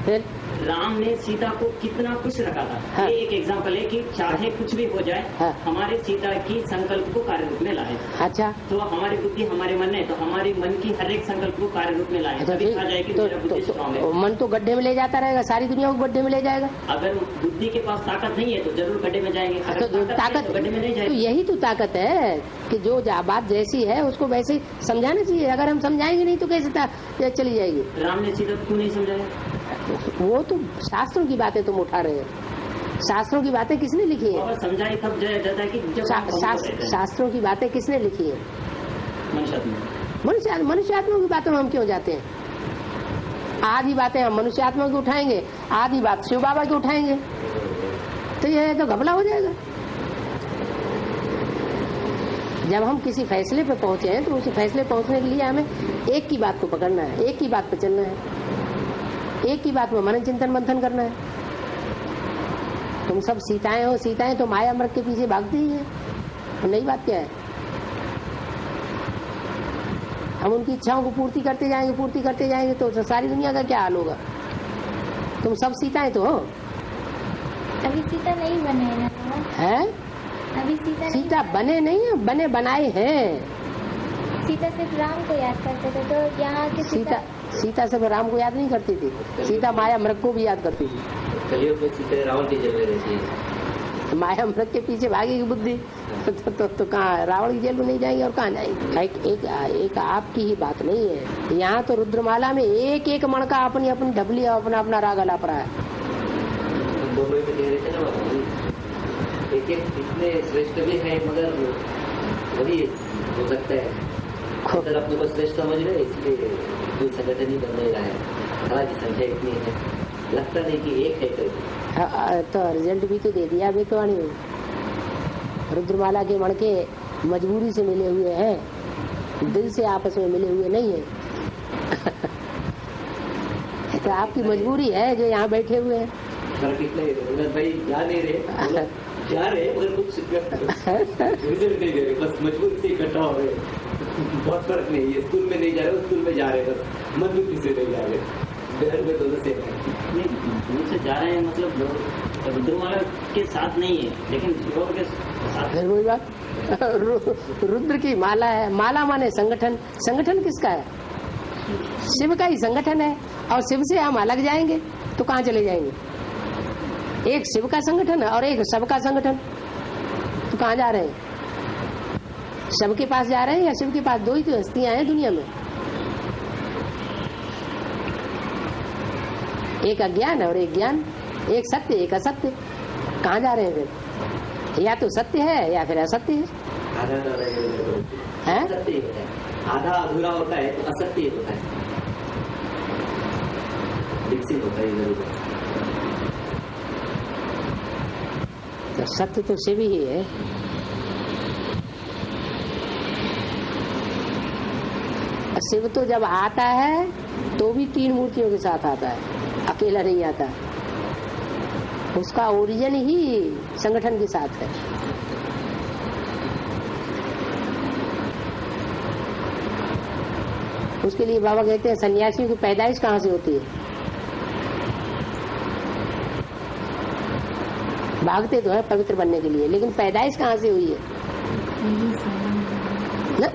फिर राम ने सीता को कितना खुश रखा था। हाँ। ये एक एग्जाम्पल है कि चाहे कुछ भी हो जाए, हाँ, हमारे सीता की संकल्प को कार्य रूप में लाए। अच्छा, तो हमारी बुद्धि हमारे मन है, तो हमारे मन की हर एक संकल्प को कार्य रूप में लाए। तो मन तो गड्ढे में ले जाता रहेगा, सारी दुनिया को गड्ढे में ले जाएगा। अगर बुद्धि के पास ताकत नहीं है तो जरूर गड्ढे में जाएंगे। ताकत गड्ढे में नहीं जाएगी। तो यही तो ताकत है कि जो बात जैसी है उसको वैसे समझाना चाहिए। अगर हम समझाएंगे नहीं तो कैसे चली जाएगी? राम ने सीता क्यों नहीं समझाया? वो तो शास्त्रों की बातें तुम उठा रहे हो। शास्त्रों की बातें किसने लिखी है? समझाई तब जाता है कि शास्त्रों की बातें किसने लिखी है? मनुष्यात्मा की बातों में हम क्यों जाते हैं? आधी बातें हम मनुष्यात्मा की उठाएंगे, आधी बात शिव बाबा की उठाएंगे, तो यह तो घपला हो जाएगा। जब हम किसी फैसले पे पहुंचे हैं तो उसी फैसले पहुंचने के लिए हमें एक की बात को पकड़ना है, एक की बात पे चलना है, एक ही बात में मनन चिंतन मंथन करना है। तुम सब सीताएं हो, सीताएं तो माया मृग के पीछे भागती ही है। तो नई बात क्या है? हम उनकी इच्छाओं को पूर्ति करते जाएंगे तो सारी दुनिया का क्या हाल होगा? तुम सब सीताएं तो हो। अभी सीता नहीं बने हैं ना? है अभी सीता नहीं सीता बने नहीं है, बने बनाए हैं। सीता सिर्फ राम को याद करते थे, तो यहाँ के सीता सिर्फ राम को याद नहीं करती थी, सीता माया मृग को भी याद करती थी। कलियुग में सीता रावण की जेल में रहती है। माया मृग के पीछे भागेगी बुद्धि तो कहाँ रावण की जेल में नहीं जाएंगे और कहाँ जाएंगे। एक आपकी ही बात नहीं है, यहाँ तो रुद्रमाला में एक एक मणका अपनी अपनी ढबली अपना अपना राग अलाप रहा है। दोनों में कह रहे थे ना बाबा, एक एक इतने श्रेष्ठ भी है, मगर वही हो सकता है अगर अपने को श्रेष्ठ समझ रहे, इसलिए कोई संगठन ही बन नहीं रहा है। खरा की संख्या इतनी है, लगता नहीं कि एक है कोई। तो रिजल्ट भी तो दे दिया बेतवाणी में। रुद्रमाला के मणके मजबूरी से मिले हुए हैं, दिल से आपस में मिले हुए नहीं है। तो आपकी मजबूरी है जो यहाँ बैठे हुए हैं। भाई जा नहीं रहे, जा रहे मगर कुछ रिजल्ट नहीं दे रहे, बस मजबूरी से इकट्ठा हो रहे। बहुत फर्क नहीं है, स्कूल में नहीं जा रहे, स्कूल में जा रहे, बस मजबूरी से नहीं जा रहे। बिहार में दोनों से से जा रहे हैं, मतलब रुद्रमाला के साथ नहीं है, लेकिन शिवों के साथ। वही बात, रुद्र की माला है। माला माने संगठन, संगठन किसका है? शिव का ही संगठन है। और शिव से हम अलग जाएंगे तो कहाँ चले जाएंगे? एक शिव का संगठन है और एक सबका संगठन, तो कहाँ जा रहे हैं? सब के पास जा रहे हैं या शिव के पास? दो ही तो हस्तियां हैं दुनिया में, एक अज्ञान और एक ज्ञान, एक सत्य एक असत्य। कहाँ जा रहे हैं फिर? या तो सत्य है या फिर असत्य है। असत्य होता है, आधा अधूरा होता है तो असत्य होता है, विकसित होता है जरूर। तो सत्य तो शिव ही है। शिव तो जब आता है तो भी तीन मूर्तियों के साथ आता है, अकेला नहीं आता। उसका ओरिजिन ही संगठन के साथ है। उसके लिए बाबा कहते हैं सन्यासियों की पैदाइश कहाँ से होती है? भागते तो है पवित्र बनने के लिए, लेकिन पैदाइश कहाँ से हुई है ना?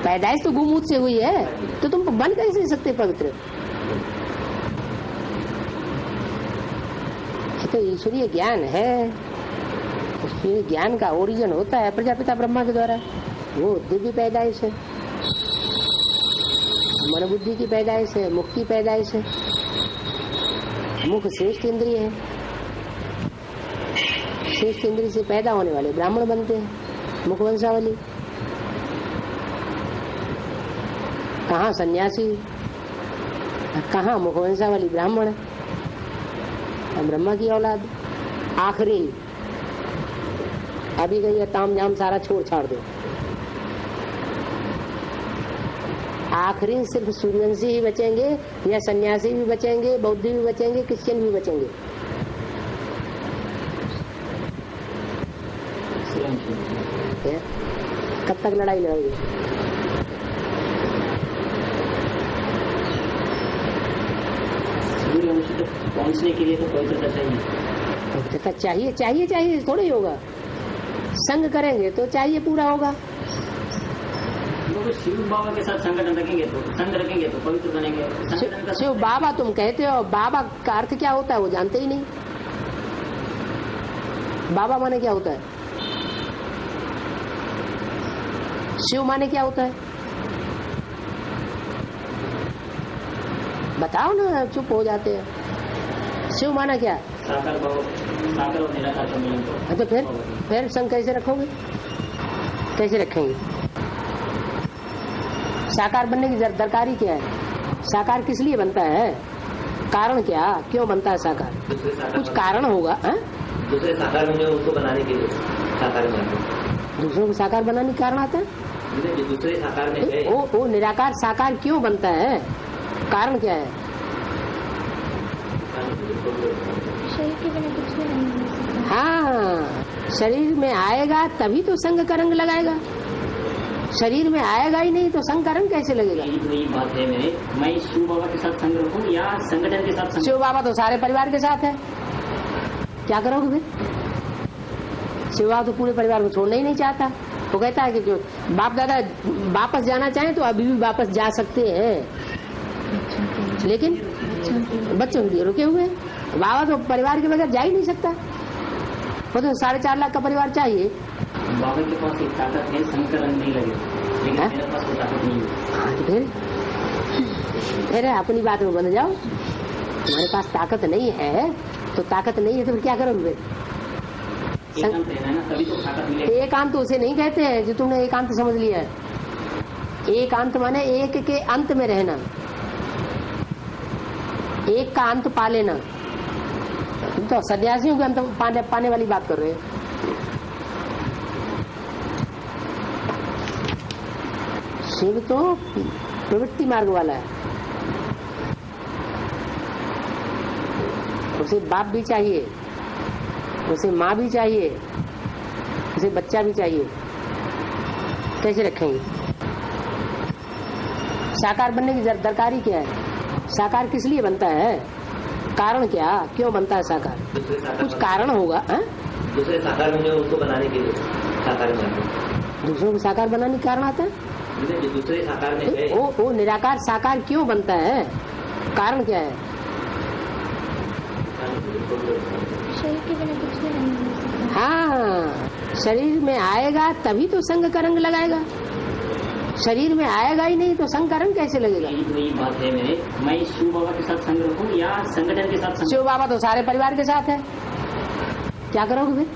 पैदाइश तो गुमूत से हुई है, तो तुम बन कैसे सकते पवित्र? तो ईश्वरीय ज्ञान है, ईश्वरीय ज्ञान का ओरिजिन होता है प्रजापिता ब्रह्मा के द्वारा। वो दिव्य पैदाइश है, मन बुद्धि की पैदाइश है, मुख की पैदाइश है। मुख श्रेष्ठ इंद्रिय है, श्रेष्ठ इंद्रिय से पैदा होने वाले ब्राह्मण बनते हैं, मुख वंशावली। कहाँ सन्यासी, कहाँ मुख वंशावली ब्राह्मण, ब्रह्मा की औलाद। आखिरी अभी गई ताम झाम सारा छोड़ छाड़ दो। आखिरी सिर्फ सूर्यवंशी ही बचेंगे, या सन्यासी भी बचेंगे, बौद्ध भी बचेंगे, क्रिश्चियन भी बचेंगे। कब तक लड़ाई लड़ोगे? सूर्यवंशी तक पहुंचने के लिए तो पवित्रता चाहिए। पवित्रता चाहिए, चाहिए चाहिए थोड़ा ही होगा। संग करेंगे तो चाहिए पूरा होगा। तो शिव बाबा के साथ संगठन रखेंगे तो संग रखेंगे तो पवित्र बनेंगे। शिव बाबा तुम कहते हो, बाबा का अर्थ क्या होता है वो जानते ही नहीं। बाबा माने क्या होता है? शिव माने क्या होता है? बताओ ना, चुप हो जाते हैं। शिव माना क्या? साकार भाव, साकार और निराकार का मिलन। तो फिर संग कैसे रखोगे? कैसे रखेंगे? साकार बनने की दरकारी क्या है? साकार किस लिए बनता है? कारण क्या, क्यों बनता है साकार? कुछ कारण होगा। दूसरे साकार में उनको बनाने के लिए साकार बनाते, दूसरों को साकार बनाने के कारण आता है। दूसरे साकार में है। वो निराकार साकार क्यों बनता है? कारण क्या है? शरीर के बिना कुछ भी नहीं हो सकता। हाँ, शरीर में आएगा तभी तो संग का रंग लगाएगा। शरीर में आएगा ही नहीं तो संग का रंग कैसे लगेगा? यही बात है मेरे, मैं शिव बाबा के साथ संग रखूं या संगठन के साथ संग? शिव बाबा तो सारे परिवार के साथ है। क्या करोगे फिर? शिव बाबा तो पूरे परिवार को छोड़ना ही नहीं चाहता। वो कहता है कि जो बाप दादा वापस जाना चाहें तो अभी भी वापस जा सकते हैं, लेकिन बच्चों के लिए रुके हुए हैं। बाबा तो परिवार के बगैर जा ही नहीं सकता। वो तो 4.5 लाख का परिवार चाहिए। बाबा के पास एक ताकत है, संकरण नहीं लगे, लेकिन मेरे पास वो ताकत नहीं है। फिर अपनी बात में बन जाओ। तुम्हारे पास ताकत नहीं है तो ताकत नहीं है तो फिर क्या करोगे? एकांत रहना है ना, तभी तो ताकत मिलेगी। एकांत तो उसे नहीं कहते हैं जो तुमने एकांत समझ लिया है। एकांत माने एक के अंत में रहना, एक का अंत पा लेना। तुम तो सन्यासियों के अंत पाने वाली बात कर रहे हो। शिव तो प्रवृत्ति मार्ग वाला है। उसे बाप भी चाहिए, उसे माँ भी चाहिए, उसे बच्चा भी चाहिए। कैसे रखेंगे? साकार बनने की दरकारी क्या है? साकार किस लिए बनता है? कारण क्या, क्यों बनता है साकार? कुछ कारण होगा। दूसरे साकार में उसको बनाने के लिए साकार में दूसरों को साकार बनाने का कारण आता है। दूसरे साकार में वो निराकार साकार क्यों बनता है? कारण क्या है? शरीर के बिना कुछ भी नहीं हो सकता। हाँ, शरीर में आएगा तभी तो संग का रंग लगाएगा। शरीर में आएगा ही नहीं तो संग का रंग कैसे लगेगा? यही बात है मेरे, मैं शिव बाबा के साथ संग रखूं या संगठन के साथ? शिव बाबा तो सारे परिवार के साथ है। क्या करोगे फिर?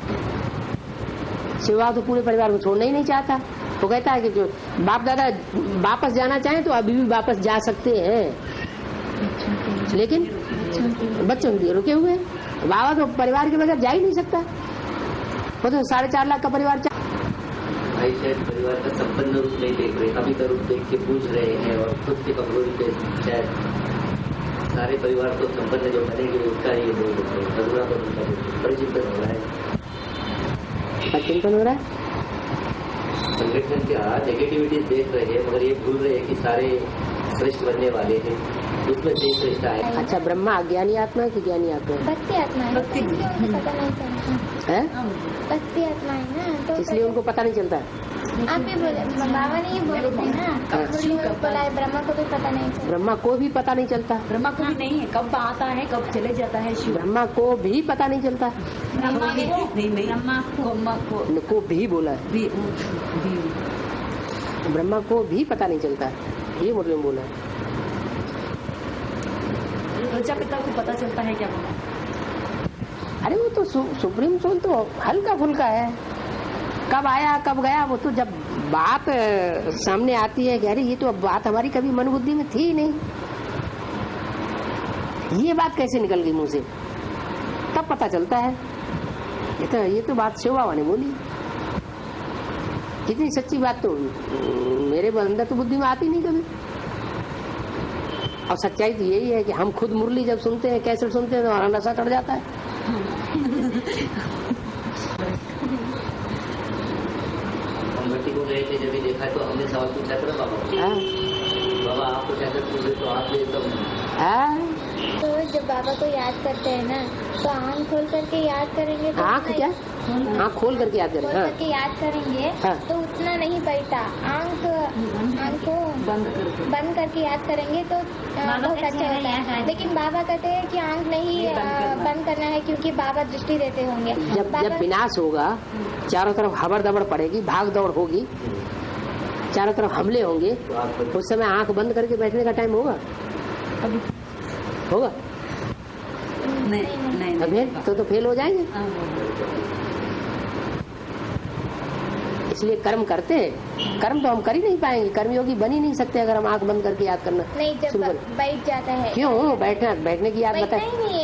शिव बाबा तो पूरे परिवार को छोड़ना ही नहीं चाहता। वो कहता है कि जो बाप दादा वापस जाना चाहें तो अभी भी वापस जा सकते हैं, लेकिन बच्चों के लिए रुके हुए हैं। बाबा तो परिवार के बगैर जा ही नहीं सकता। वो तो 4.5 लाख का परिवार भाई शायद परिवार का संपन्न रूप नहीं देख रहे, कभी का रूप देख के पूछ रहे हैं और खुद की कमजोरी पे शायद सारे परिवार को संपन्न जो बनेंगे उसका ये अधूरा बड़ी चिंतन हो रहा है। चिंतन हो रहा है। संगठन क्या नेगेटिविटीज देख रहे हैं, मगर ये भूल रहे हैं कि सारे श्रेष्ठ बनने वाले हैं, उसमें देश श्रेष्ठ आए। अच्छा, ब्रह्मा अज्ञानी आत्मा है कि ज्ञानी आत्मा है? भक्ति आत्मा है, इसलिए उनको पता नहीं चलता है। भक्ति आत्मा है ना, तो इसलिए उनको पता नहीं चलता। आप ही बोले, बाबा ने ये बोले थे ना, बोला है ब्रह्मा को भी पता नहीं चलता। ब्रह्मा को भी पता नहीं चलता। ब्रह्मा को भी नहीं है, कब आता है कब चले जाता है शिव। ब्रह्मा को भी पता नहीं चलता। ब्रह्मा को भी बोला है, ब्रह्मा को भी पता नहीं चलता, ये मुरली में बोला है। प्रजापिता को पता चलता है क्या? अरे वो तो सुप्रीम सोल तो हल्का फुल्का है, कब आया कब गया। वो तो जब बात सामने आती है कि अरे ये तो अब बात हमारी कभी मन बुद्धि में थी ही नहीं, ये बात कैसे निकल गई मुंह से, तब पता चलता है। ये तो बात शिव बाबा ने बोली। कितनी सच्ची बात तो मेरे अंदर तो बुद्धि में आती नहीं कभी। और सच्चाई तो यही है कि हम खुद मुरली जब सुनते हैं, कैसे सुनते हैं, तो हमारा नशा चढ़ जाता है। हम भट्टी को गए थे, जब भी देखा तो हमने सवाल पूछा था बाबा, बाबा आपको कैसे पूछे, तो आपने एकदम तो जब बाबा को याद करते हैं ना, तो आँख खोल करके याद करेंगे तो आँख क्या? आँख खोल करके याद करेंगे। खोल करके याद करेंगे तो उतना नहीं बैठा। आँख को बंद करके याद करेंगे तो बहुत अच्छा होता है। लेकिन बाबा कहते हैं कि आँख नहीं बंद करना है, क्योंकि बाबा दृष्टि देते होंगे। जब विनाश होगा, चारों तरफ हबर दबड़ पड़ेगी, भाग दौड़ होगी, चारों तरफ हमले होंगे, उस समय आँख बंद करके बैठने का टाइम होगा? होगा नहीं, तो फेल हो जाएंगे। इसलिए कर्म करते हैं, कर्म तो हम कर ही नहीं पाएंगे, कर्मयोगी बन ही नहीं सकते अगर हम आंख बंद करके याद करना नहीं। जब बैठ जाता है, क्यों बैठने की याद बताए?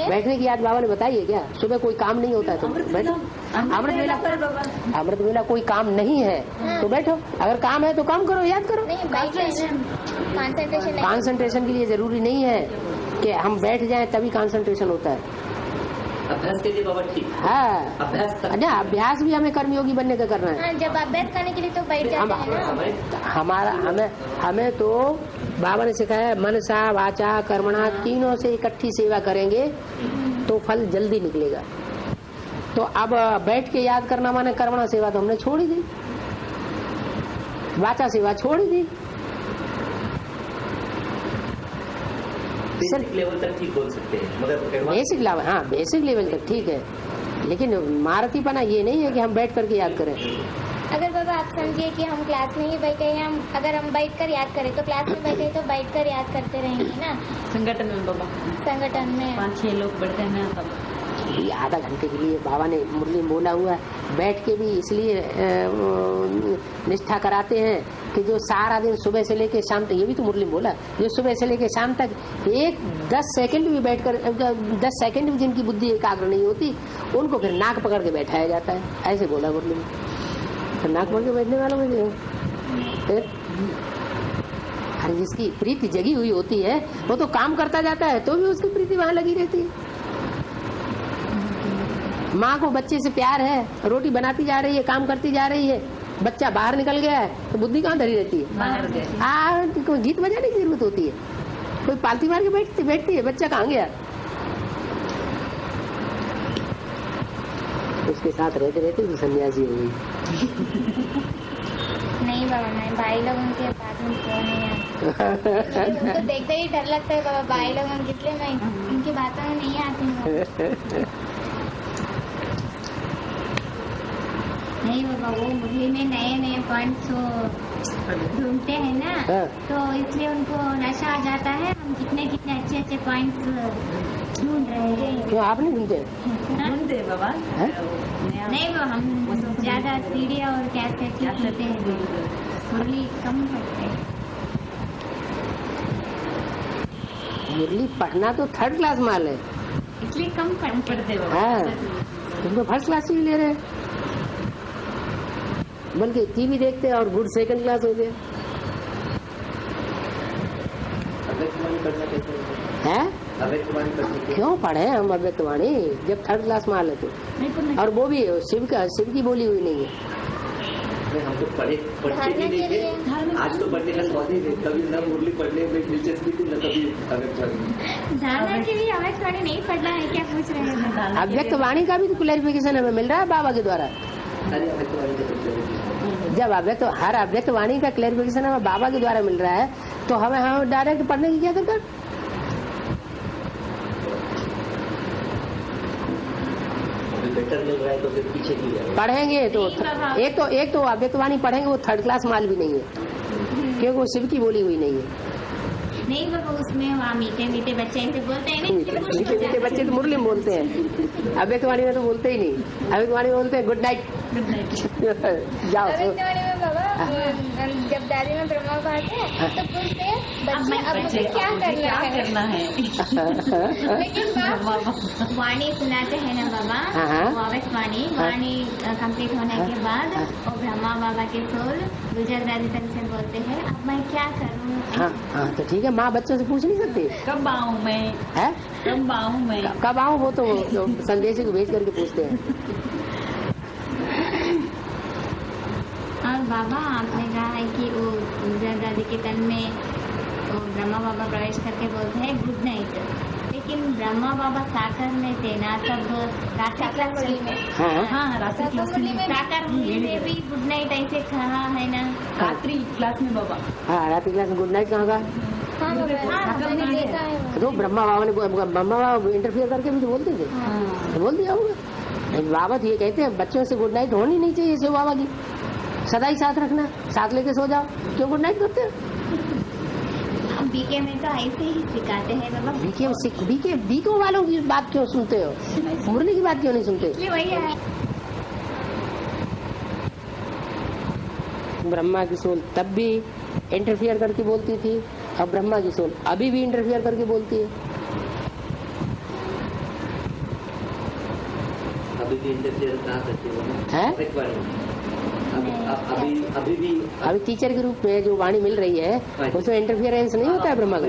बैठने की याद बाबा ने बताई है क्या? सुबह कोई काम नहीं होता है तो बैठो। अमृत वेला कोई काम नहीं है तो बैठो, अगर काम है तो काम करो, याद करो। कंसंट्रेशन के लिए जरूरी नहीं है कि हम बैठ जाएं तभी कंसंट्रेशन होता है। अभ्यास के लिए बाबा ठीक। हाँ, अभ्यास भी हमें कर्मयोगी बनने का करना है। जब अभ्यास करने के लिए तो बैठ जाते हैं ना। हमें तो बाबा ने सिखाया, मनसा वाचा कर्मणा तीनों से इकट्ठी सेवा करेंगे तो फल जल्दी निकलेगा। तो अब बैठ के याद करना माने कर्मणा सेवा तो हमने छोड़ ही दी, वाचा सेवा छोड़ ही दी। बेसिक लेवल तक ठीक बोल सकते हैं, मगर बेसिक लेवल, हाँ बेसिक लेवल तक ठीक है, लेकिन महारथीपना ये नहीं है कि हम बैठ करके याद करें। अगर बाबा आप समझिए कि हम क्लास में ही बैठे हैं, अगर हम बैठ कर याद करें तो क्लास में बैठे तो बैठ कर याद करते रहेंगे ना। संगठन में बाबा, संगठन में 5-6 लोग बैठते हैं तब ये आधा घंटे के लिए बाबा ने मुरली में बोला हुआ है। बैठ के भी इसलिए निष्ठा कराते हैं कि जो सारा दिन सुबह से लेके शाम तक, ये भी तो मुरली में बोला, जो सुबह से लेके शाम तक 10 सेकंड भी बैठकर 10 सेकंड भी जिनकी बुद्धि एकाग्र नहीं होती उनको फिर नाक पकड़ के बैठाया जाता है, ऐसे बोला मुरली में। तो नाक पकड़ के बैठने वालों में फिर अरे जिसकी प्रीति जगी हुई होती है वो तो काम करता जाता है तो भी उसकी प्रीति वहां लगी रहती है। माँ को बच्चे से प्यार है, रोटी बनाती जा रही है, काम करती जा रही है, बच्चा बाहर निकल गया है तो बुद्धि कहाँ धरी रहती है? कोई गीत बजाने की जरूरत होती है, कोई पालती मार के बैठती है, बच्चा कहाँ गया? उसके साथ रहते रहते तो सन्यासी हो गई। नहीं बाबा, मैं भाई लोग उनके पास में क्यों नहीं आती, उनको देखते ही डर लगता है बाबा, भाई लोग, इसलिए मैं उनकी बातों में नहीं आती हूँ। नहीं बाबा, वो मुरली में नए नए पॉइंट्स ढूंढते हैं ना, तो इसलिए उनको नशा आ जाता है। हम कितने कितने अच्छे अच्छे पॉइंट्स ढूंढ रहे हैं। क्यों आप नहीं ढूंढते? ढूंढते बाबा नहीं वो हम ज्यादा सीडी और कैसेट सुनते हैं, मुरली कम करते हैं। मुरली पढ़ना तो 3rd क्लास माल है, इसलिए कम पढ़ते बाबा। हाँ तुम तो 1st क्लास ही ले रहे हैं, बल्कि टीवी देखते हैं और गुड 2nd क्लास हो गए हैं। क्यों पढ़े हम अव्यक्तवाणी जब 3rd क्लास माल है तो, और वो भी शिव की बोली हुई नहीं है। हम तो पढ़ते भी नहीं थे, आज तो पढ़ने का शौक नहीं थे, कभी न मुरली पढ़ने में दिलचस्पी थी न कभी अव्यक्तवाणी। धारणा के लिए अव्यक्तवाणी नहीं पढ़ना है, क्या पूछ रहे हैं? अव्यक्तवाणी का भी तो क्लैरिफिकेशन हमें मिल रहा है बाबा के द्वारा। जब हर अव्यक्तवाणी का क्लैरिफिकेशन हमें बाबा के द्वारा मिल रहा है तो हमें डायरेक्ट पढ़ने की क्या जरूरत? बेटर मिल रहा है तो फिर पीछे की पढ़ेंगे तो एक तो अव्यक्तवाणी पढ़ेंगे, वो 3rd क्लास माल भी नहीं है क्योंकि वो शिव की बोली हुई नहीं है। नहीं बाबा, उसमें वहाँ मीठे मीठे बच्चे ऐसे बोलते हैं, मीठे मीठे बच्चे तो मुरली में बोलते हैं, अव्यक्तवाणी में तो बोलते ही नहीं। अव्यक्तवाणी में बोलते हैं गुड नाइट, जाओ। अव्यक्तवाणी में बाबा जब दादी में ब्रह्मा भाग है तो पूछते हैं बच्चे अब मुझे क्या करना है। लेकिन वाणी सुनाते हैं ना बाबा, वो अव्यक्तवाणी वाणी कंप्लीट होने के बाद और ब्रह्मा बाबा के सोल गुजर दादी तक से बोलते हैं अब मैं क्या करूँ। हाँ तो ठीक है, माँ बच्चों से पूछ नहीं सकती कब आऊँ मैं, है कब आऊँ, वो तो संदेश को भेज करके पूछते हैं। और बाबा आपने कहा है कि वो गुजर दादी के तन में वो ब्रह्मा बाबा प्रवेश करके बोलते हैं गुड नाइट, लेकिन ब्रह्मा बाबा साकर में थे ना, तब रात्रि क्लास में, साकर में भी गुड नाइट ऐसे कहा है ना, रात्रि क्लास में बाबा। हाँ रात्रि क्लास में गुड नाइट कहाँ का? मैंने देखा है। तो ब्रह्मा बाबा इंटरफियर करके भी तो बोलते थे, तो बोल दिया होगा। बाबा तो ये कहते हैं बच्चों से गुड नाइट होनी नहीं चाहिए, शिव बाबा की सदा ही साथ रखना, साथ लेके सो जाओ, क्यों गुड नाइट करते हो? बीके में तो ऐसे ही सिखाते हैं बाबा। बीको वालों की बात क्यों सुनते हो, मुरली की बात क्यों नहीं सुनते? वही है। ब्रह्मा की सोल तब भी इंटरफियर करके बोलती थी और ब्रह्मा की सोल अभी भी इंटरफियर करके बोलती है। अभी भी इंटरफियर कहाँ करती है? अभी टीचर के रूप में जो वाणी मिल रही है उसमें इंटरफियरेंस नहीं होता है ब्रह्मा का।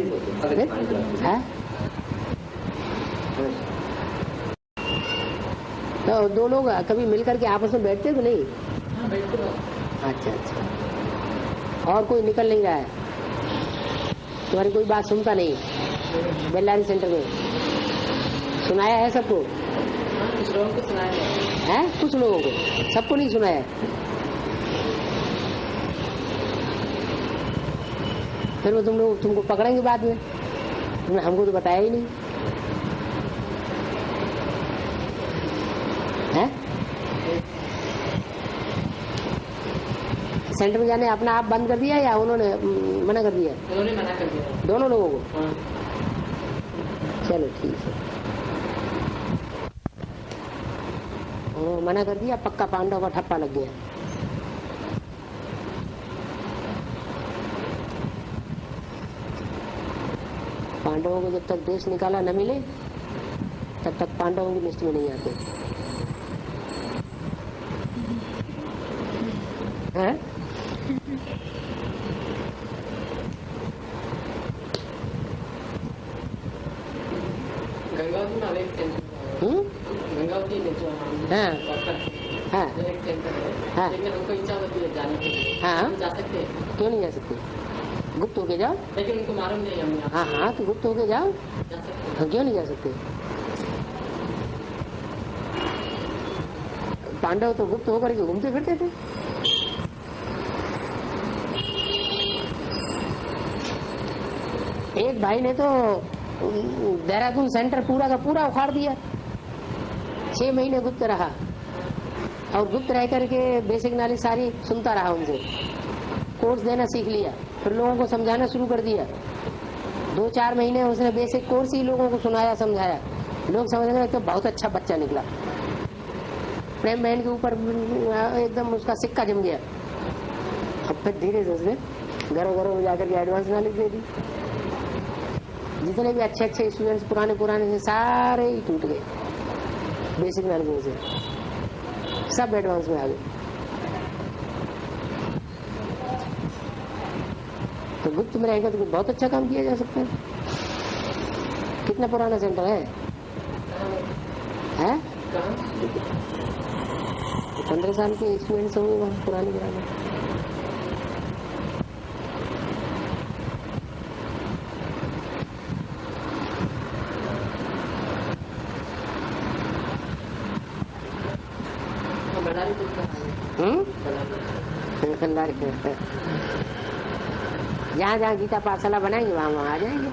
तो दो लोग कभी मिलकर के आपस में बैठते तो नहीं? अच्छा, और कोई निकल नहीं रहा है, तुम्हारी कोई बात सुनता नहीं? बेल्लारी सेंटर में सुनाया है सबको? सुनाया है कुछ लोगों को, सबको नहीं सुनाया। फिर वो तुम लोग तुमको पकड़ेंगे बाद में, तुमने हमको तो बताया ही नहीं है। सेंटर में जाने अपना आप बंद कर दिया या उन्होंने मना कर दिया? उन्होंने मना कर दिया दोनों लोगों को। हाँ। चलो ठीक है, उन्होंने मना कर दिया, पक्का पांडव का ठप्पा लग गया। पांडवों को जब तक देश निकाला न मिले तब तक पांडवों की लिस्ट में नहीं आते हैं? गंगावती में एक सेंटर गंगावती में जो हाँ हाँ एक सेंटर है, हाँ। लेकिन हमको इच्छा होती है जाने के लिए। हाँ। हम जा सकते हैं, क्यों नहीं जा सकते? गुप्त होके जाओ। लेकिन उनको मालूम नहीं हम यहाँ हाँ हाँ तो गुप्त होके जाओ। जा सकते हैं। हाँ, क्यों नहीं जा सकते? पांडव तो गुप्त होकर के घूमते फिरते थे। एक भाई ने तो देहरादून सेंटर पूरा का पूरा उखाड़ दिया, 6 महीने गुप्त रहा और गुप्त रह करके बेसिक नॉलेज सारी सुनता रहा उनसे, कोर्स देना सीख लिया, फिर लोगों को समझाना शुरू कर दिया। 2-4 महीने उसने बेसिक कोर्स ही लोगों को सुनाया समझाया, लोग समझ गए तो बहुत अच्छा बच्चा निकला। प्रेम बहन के ऊपर एकदम उसका सिक्का जम गया। अब फिर धीरे से उसने घरों घरों में जाकर के एडवांस नॉलेज दे दी। जितने भी अच्छे अच्छे स्टूडेंट्स पुराने से सारे ही टूट गए बेसिक नॉलेज से, सब एडवांस में आ गए। तो गुप्त में रहेगा तो बहुत अच्छा काम किया जा सकता है। कितना पुराना सेंटर है? 15 साल के स्टूडेंट्स होंगे वहाँ पुराने। जहाँ जहाँ गीता पाठशाला बनाएंगे वहाँ वहाँ आ जाएंगे।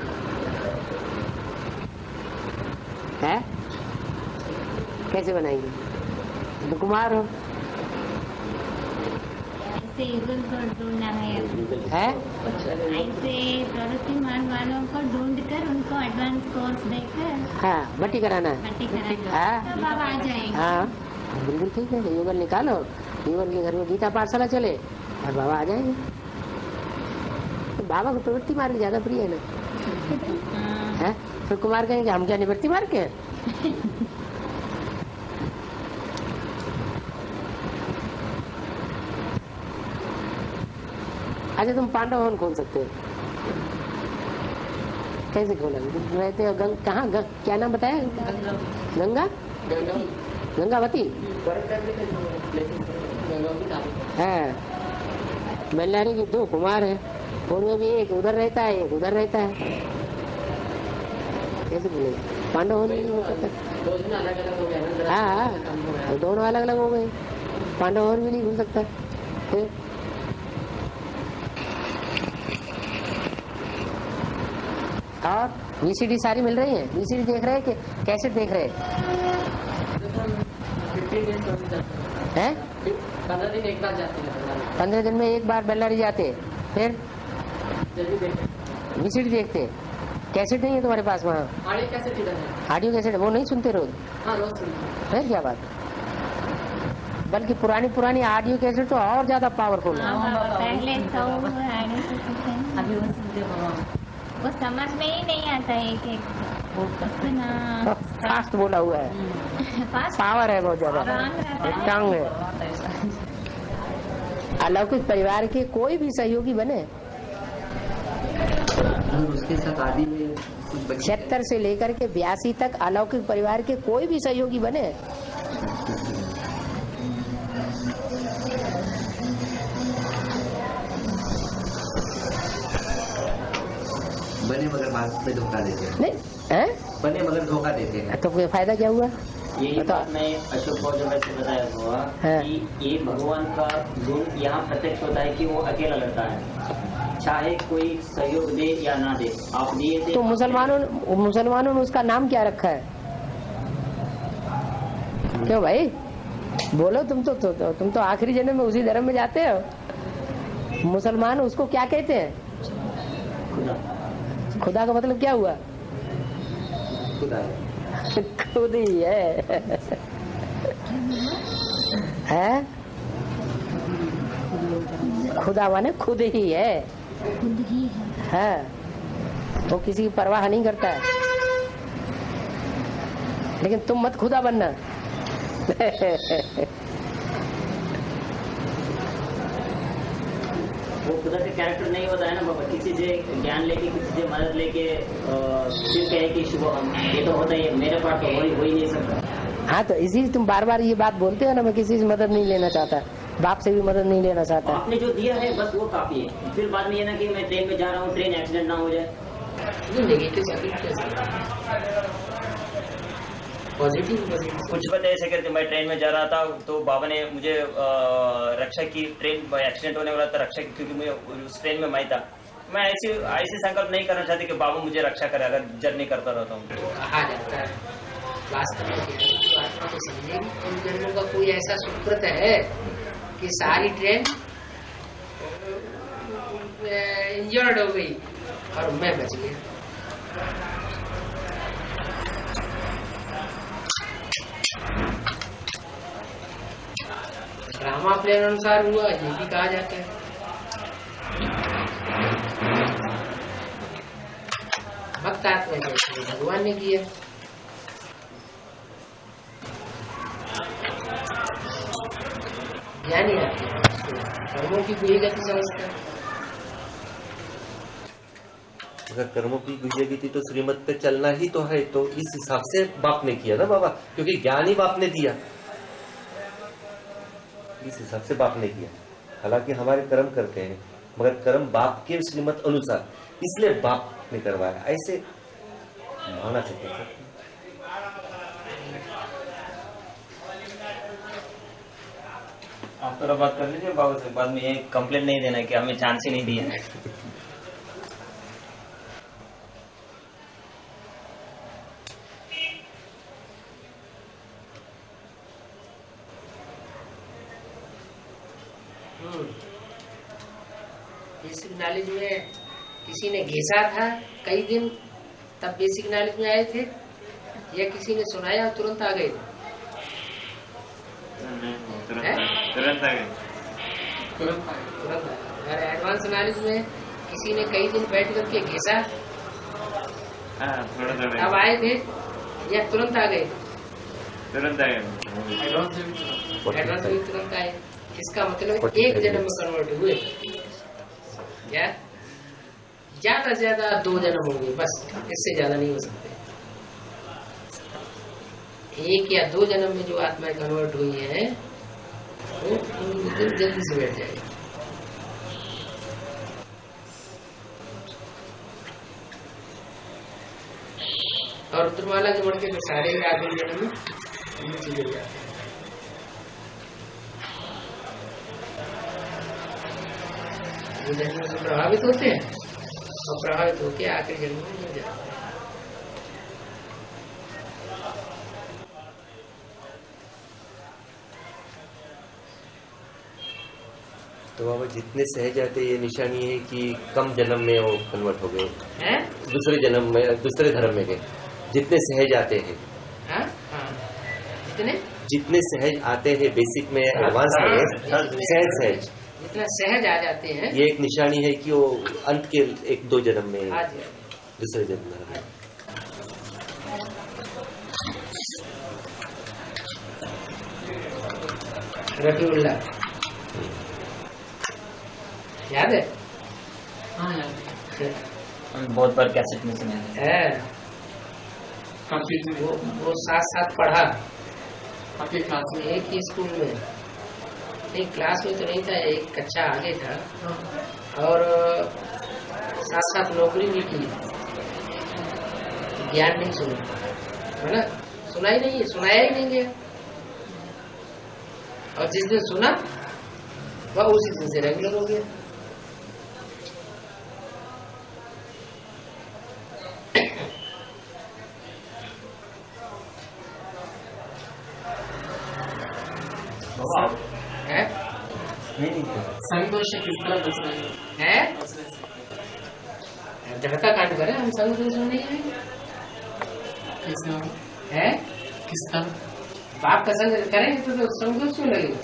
है कैसे बनाएंगे? तो कुमार हो ऐसे यूजर को ढूंढना है, ऐसे प्रवृत्तिमान वालों को ढूंढकर उनको एडवांस कोर्स देकर हाँ भर्ती कराना है। भर्ती कराना हाँ तब आप आ जाएंगे। हाँ बिल्कुल ठीक है, युगल निकालो, युगल के घर में गीता पाठशाला चले और बाबा आ जाएंगे। तो बाबा को प्रवृत्ति मार्ग ज्यादा प्रिय है ना। है फिर कुमार कहेंगे हम क्या निवृत्ति मार्ग के हैं? अच्छा तुम पांडव भवन खोल सकते हो, कैसे खोला? रहते हो कहाँ? क्या नाम बताया? गंगा गंगावती है। मल्लारी के 2 कुमार है, उनमें भी एक उधर रहता है एक उधर रहता है, कैसे बोलेगा? पांडव होने नहीं हो सकता। हाँ दोनों अलग अलग हो गए, पांडव और भी नहीं हो सकता। फिर और वीसीडी सारी मिल रही है? वीसीडी देख रहे हैं कि कैसेट देख रहे हैं? 15 दिन एक बार जाते हैं। 15 दिन में एक बार बेल्लारी जाते, फिर वीसीडी देखते। कैसेट नहीं है तुम्हारे पास वहाँ? ऑडियो कैसेट इधर है। ऑडियो कैसेट वो नहीं सुनते रोज? हाँ रोज सुनते। फिर क्या बात? बल्कि पुरानी ऑडियो कैसेट तो और ज्यादा पावरफुल है। पहले तो अभी वो सुनते बाबा, वो समझ में ही नहीं आता एक एक फास्ट बोला हुआ है, पावर है बहुत ज्यादा, स्ट्रांग है। अलौकिक परिवार के कोई भी सहयोगी बने, उसके साथ आदि में 76 से लेकर के 82 तक अलौकिक परिवार के कोई भी सहयोगी बने, बने मगर बाद में धोखा देते हैं। नहीं है? बने मगर धोखा देते हैं। तो कोई फायदा क्या हुआ? यही बात मैं अशोक भौजन से बताया हुआ कि ये भगवान का गुण यहाँ प्रत्यक्ष होता है कि वो अकेला लड़ता है, चाहे कोई सहयोग दे या ना दे। आप दिए थे तो मुसलमानों ने उसका नाम क्या रखा है? क्यों भाई बोलो, तुम तो आखिरी जन्म में उसी धर्म में जाते हो। मुसलमान उसको क्या कहते हैं? खुदा का मतलब क्या हुआ? खुद ही है खुदा माने खुद ही है, वो किसी की परवाह नहीं करता है। लेकिन तुम मत खुदा बनना। वो खुदा का कैरेक्टर नहीं होता है ना बाबा, किसी से ज्ञान लेके, किसी से मदद लेके फिर कहे कि शुभ हम, ये तो होता है मेरे पास तो हो ही नहीं सकता। हाँ तो इसी तुम बार बार ये बात बोलते हो ना, मैं किसी से मदद नहीं लेना चाहता, बाप से भी मदद नहीं लेना चाहता। आपने जो दिया है बस वो काफी है। फिर बाद में ये ना कि मैं ट्रेन में जा रहा हूँ, ट्रेन एक्सीडेंट ना हो जाए। पॉजिटिव कुछ पता ऐसे करके मैं ट्रेन में जा रहा था तो बाबा ने मुझे रक्षा की, ट्रेन एक्सीडेंट होने वाला था रक्षा की, क्योंकि मैं उस ट्रेन में मैं था। मैं ऐसे संकल्प नहीं करना चाहती कि बाबा मुझे रक्षा करे अगर जर्नी करता रहता हूँ। कहा जाता है वास्तव में आत्मा को समझेगी, उन जन्मों का कोई ऐसा सुकृत है कि सारी ट्रेन इंजर्ड हो गई और मैं बच गया। ड्रामा प्लेन अनुसार हुआ, ये भी कहा जाता है। भक्त आत्मा जैसे भगवान ने किया। ज्ञानी आत्मा कर्मों की बुरी गति समझता है। अगर कर्मों की गुजर गई थी तो श्रीमत पे चलना ही तो है, तो इस हिसाब से बाप ने किया ना बाबा, क्योंकि ज्ञान ही बाप ने दिया, इस हिसाब से बाप ने किया। हालांकि हमारे कर्म करते हैं मगर कर्म बाप के श्रीमत अनुसार, इसलिए बाप ने करवाया, ऐसे माना सकते हैं। आप थोड़ा बात कर लीजिए बाबा से, बाद में ये कंप्लेंट नहीं देना कि हमें चांस ही नहीं दिया। बेसिक नॉलेज में किसी ने घिसा था कई दिन, तब बेसिक नॉलेज में आए थे, या किसी ने सुनाया और तुरंत आ गए? तुरंत आ गए। अगर एडवांस नॉलेज में किसी ने कई दिन बैठ करके घिसा तब आए थे, या तुरंत आ गए? तुरंत आ गए। एडवांस में तुरंत आए। इसका मतलब एक जन्म में कन्वर्ट हुए, क्या ज्यादा से ज्यादा 2 जन्म होंगे, बस इससे ज्यादा नहीं हो सकते। 1 या 2 जन्म में जो आत्माएं कन्वर्ट हुई है वो जल्दी से बैठ जाएगी। और रुद्रमाला के बढ़ के तो सारे आदमी जन्म में नीचे गिर जाते हैं। ये जन्म से प्रभावित होते हैं और प्रभावित होकर आखिरी जन्म में गिर जाते हैं। तो बाबा जितने सहज आते ये निशानी है कि कम जन्म में वो कन्वर्ट हो गए, दूसरे जन्म में दूसरे धर्म में गए। जितने सहज आते हैं, जितने सहज आते हैं बेसिक में, एडवांस में सहज जितना सहज आ जाते हैं, ये एक निशानी है कि वो अंत के 1-2 जन्म में दूसरे जन्म में। रफीउल्लाह याद है? हाँ याद है, बहुत बार कैसेट में सुना है। वो साथ पढ़ा आपके क्लास में, एक ही स्कूल में, नहीं क्लास में तो नहीं था, एक कक्षा आगे था, और साथ नौकरी भी की, ज्ञान नहीं सुना है ना, सुना ही नहीं है, सुनाया ही नहीं गया। और जिस दिन सुना वह उसी दिन से रेगुलर हो गया। है संतोष किस तरह बचना है झटका कांड करे हम संग दोष में नहीं आएंगे। कैसे है किस तरह बाप का संग करेंगे तो संग दोष क्यों लगेगा?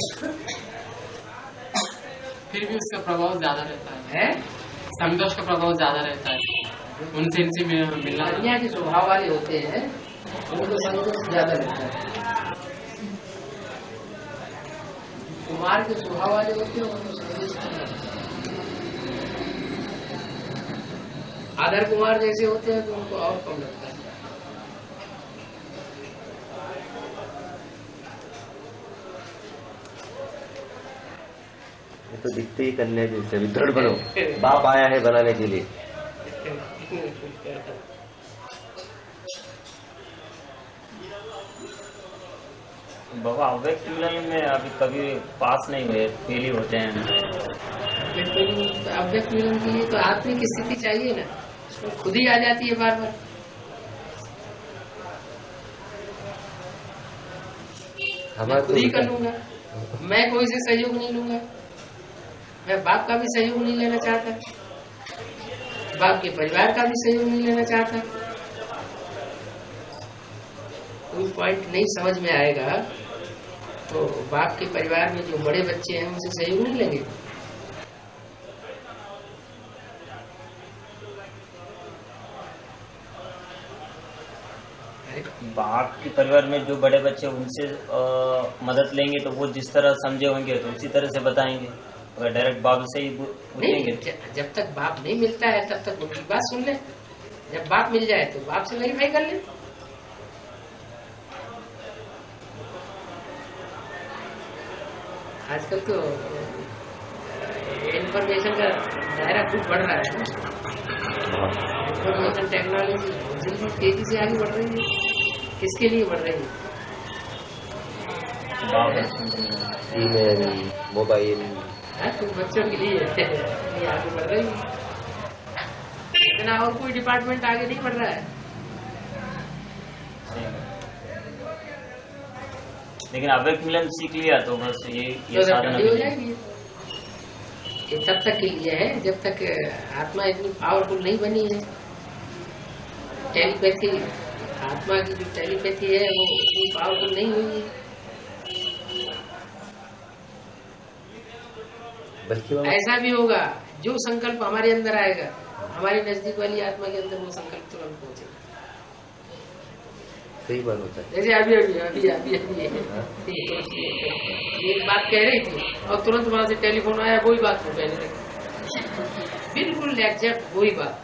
फिर भी उसका प्रभाव ज्यादा रहता है, है संतोष का प्रभाव ज्यादा रहता है। उनसे इनसे मिलना दुनिया के स्वभाव वाले होते हैं उनको संग दोष ज्यादा लगता है। कुमार के स्वभाव वाले होते हैं उनको संग दोष कम लगता है। आदर कुमार जैसे होते हैं तो उनको और कम लगता है। ये तो दिखते ही कन्या जैसे अभी दृढ़ बनो, बाप आया है बनाने के लिए। बाबा अव्यक्त मिलन में अभी कभी पास नहीं हुए, फेल ही होते हैं। अव्यक्त मिलन के लिए तो आत्मिक की स्थिति चाहिए ना, तो खुद ही आ जाती है बार बार। मैं खुद ही कर लूंगा, मैं कोई से सहयोग नहीं लूंगा, मैं बाप का भी सहयोग नहीं लेना चाहता, बाप के परिवार का भी सहयोग नहीं लेना चाहता। कोई पॉइंट नहीं समझ में आएगा तो बाप के परिवार में जो बड़े बच्चे हैं उनसे सहयोग नहीं लेंगे। बाप के परिवार में जो बड़े बच्चे उनसे मदद लेंगे तो वो जिस तरह समझे होंगे तो उसी तरह से बताएंगे। अगर डायरेक्ट बाप से ही पूछेंगे जब तक बाप नहीं मिलता है तब तक उनकी बात सुन ले, जब बाप मिल जाए तो बाप से वेरीफाई कर ले। आजकल तो इंफॉर्मेशन का दायरा खूब बढ़ रहा है। इंफॉर्मेशन टेक्नोलॉजी जल्दी तेजी से आगे बढ़ रही है। किसके लिए बढ़ रही है? ईमेल, मोबाइल, कुछ बच्चों के लिए आगे बढ़ रही है, इतना और कोई डिपार्टमेंट आगे नहीं बढ़ रहा है। लेकिन अव्यक्त मिलन सीख लिया तो बस ये साधना हो जाएगी। ये तब तक के लिए है जब तक आत्मा इतनी पावरफुल नहीं बनी है। टेलीपैथी, आत्मा की जो टेलीपैथी है वो इतनी पावरफुल नहीं हुई है। बल्कि ऐसा भी होगा जो संकल्प हमारे अंदर आएगा, हमारे नजदीक वाली आत्मा के अंदर वो संकल्प तुरंत पहुंचेगा। सही बात होता है। जैसे अभी अभी अभी अभी अभी एक बात कह रही थी और तुरंत वहां से टेलीफोन आया, वही बात को कहने लगी, बिल्कुल एग्जैक्ट वही बात।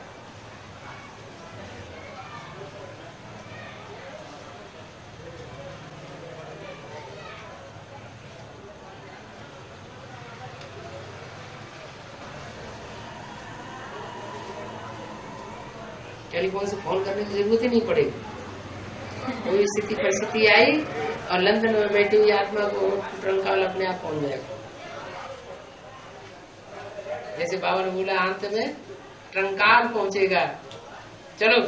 टेलीफोन से फोन करने की जरूरत ही नहीं पड़ेगी। कोई स्थिति परिस्थिति आई और लंदन में बैठी हुई आत्मा को ट्रंकाल अपने आप पहुंच जाएगा। जैसे बाबा ने बोला अंत में ट्रंकाल पहुंचेगा, चलो,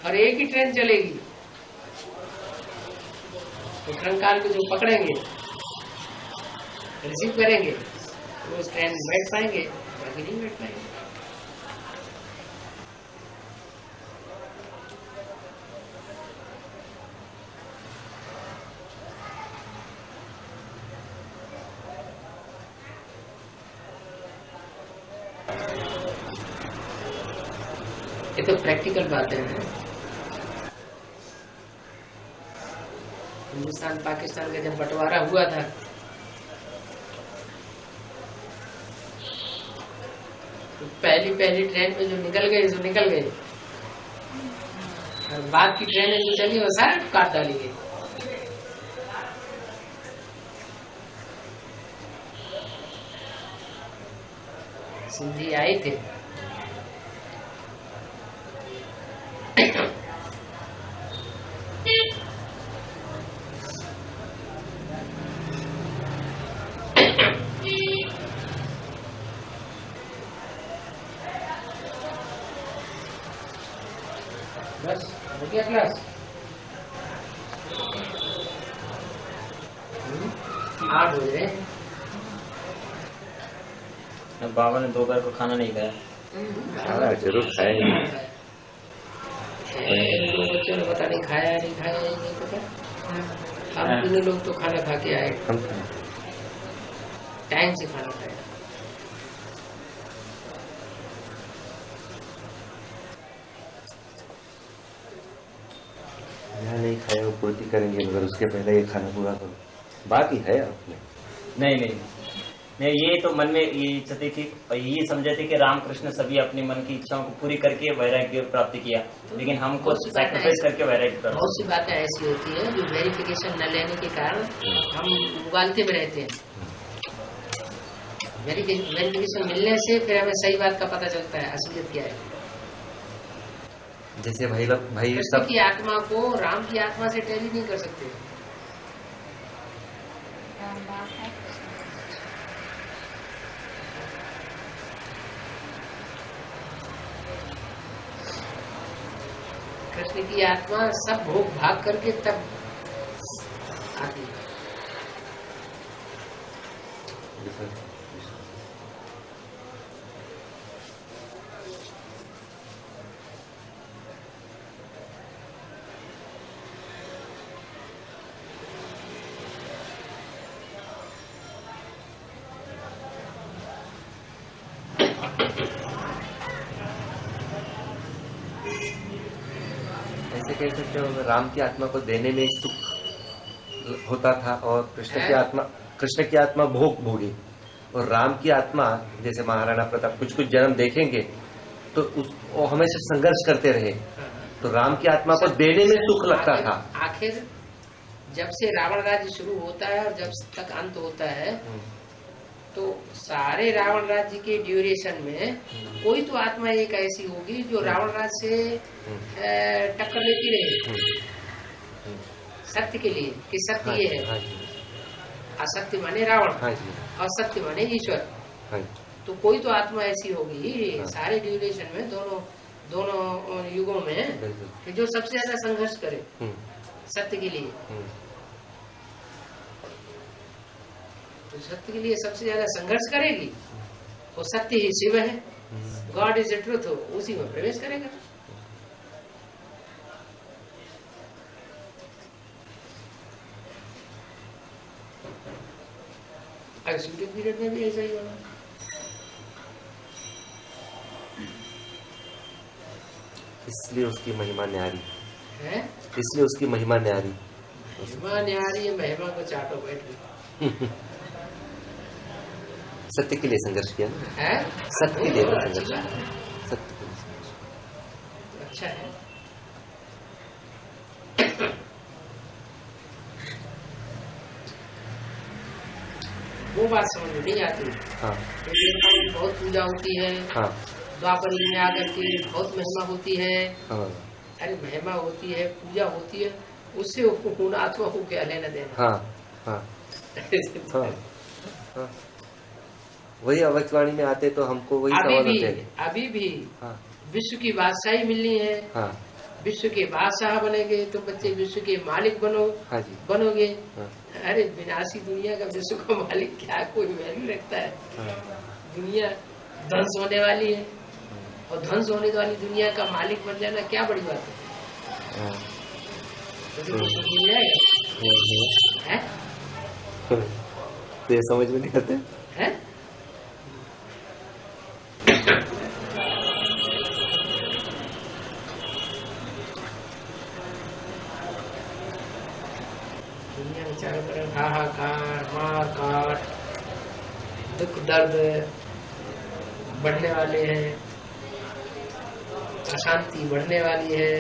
और एक ही ट्रेन चलेगी तो ट्रंकाल को जो पकड़ेंगे रिसीव करेंगे वो उस ट्रेन में बैठ पाएंगे, बाकी नहीं बैठ पाएंगे। ये तो प्रैक्टिकल बातें हैं। हिंदुस्तान पाकिस्तान का जब बंटवारा हुआ था तो पहली ट्रेन में जो निकल गए सो निकल गए, और बाद की ट्रेनें जो चली वो सारी काट डाली गई। सिंधी आए थे, हो गया क्लास? 8 हो गए। बाबा ने दोपहर को खाना नहीं खाया। हाँ जरूर खाएंगे। दो बच्चों ने पता नहीं खाया नहीं खाया नहीं पता। हम तीनों लोग तो खाना खा के आए, टाइम से खाना खाया। यहाँ नहीं खाया वो पूर्ति करेंगे, मगर उसके पहले ये खाना पूरा करो। बाकी है आपने? नहीं, ये तो मन में ये इच्छा थी कि ये समझे थे कि रामकृष्ण सभी अपनी मन की इच्छाओं को पूरी करके वैराग्य प्राप्त किया, लेकिन हमको सैक्रिफाइस करके वैराग्य प्राप्त। बहुत सी बातें ऐसी होती है जो वेरिफिकेशन न लेने के कारण हम उबालते में रहते हैं। वेरिफिकेशन मिलने से फिर हमें सही बात का पता चलता है, असलियत क्या है। जैसे भाई कृष्ण की आत्मा को राम की आत्मा से टैली नहीं कर सकते। कृष्ण की आत्मा सब भोग भाग करके तब आती है। ऐसे कह सकते हो राम की आत्मा को देने में सुख होता था और कृष्ण की आत्मा भोग भोगी, और राम की आत्मा जैसे महाराणा प्रताप कुछ कुछ जन्म देखेंगे तो वो हमेशा संघर्ष करते रहे, तो राम की आत्मा को देने में सुख लगता था। आखिर जब से रावण राज्य शुरू होता है और जब तक अंत होता है तो सारे रावण राज्य के ड्यूरेशन में कोई तो आत्मा एक ऐसी होगी जो रावण राज्य से टक्कर लेती रहे सत्य के लिए कि सत्य ये है, असत्य माने रावण और सत्य माने ईश्वर। तो कोई तो आत्मा ऐसी होगी सारे ड्यूरेशन में दोनों युगों में कि जो सबसे ज्यादा संघर्ष करे सत्य के लिए। तो सत्य के लिए सबसे ज्यादा संघर्ष करेगी, वो सत्य ही शिव है, गॉड इज द ट्रूथ, उसी में प्रवेश करेगा। शूटिंग पीरियड में भी ऐसा ही होना। इसलिए उसकी महिमा न्यारी है, इसलिए उसकी महिमा न्यारी। महिमा न्यारी, महिमा को चाटो बैठ। सत्य के लिए संघर्ष किया ना, है सत्य के लिए संघर्ष, सत्य के लिए अच्छा है। वो बात समझ में नहीं आती। हाँ, बहुत पूजा होती है, हाँ, द्वापर युग में आकर के बहुत महिमा होती है। हाँ, अरे महिमा होती है, पूजा होती है, उससे उन आत्मा को क्या लेना देना। हाँ, हाँ, हाँ, हाँ। वही अवचवाणी में आते तो हमको वही सवाल होते हैं। अभी भी हाँ, विश्व की बादशाही मिलनी है। हाँ, विश्व के बादशाह बनेगे तो बच्चे विश्व के मालिक हाँ जी, बनोगे। हाँ, अरे विनाशी दुनिया का विश्व का मालिक क्या कोई वैल्यू रखता है। हाँ, दुनिया ध्वंस होने वाली है और ध्वंस होने वाली दुनिया का मालिक बन जाना क्या बड़ी बात है। हाँ, तो मिल जाएगा है? तो ये समझ में नहीं आते है? दुनिया में चारों तरफ हाहाकार, मार काट, दुख दर्द बढ़ने वाले हैं, अशांति बढ़ने वाली है।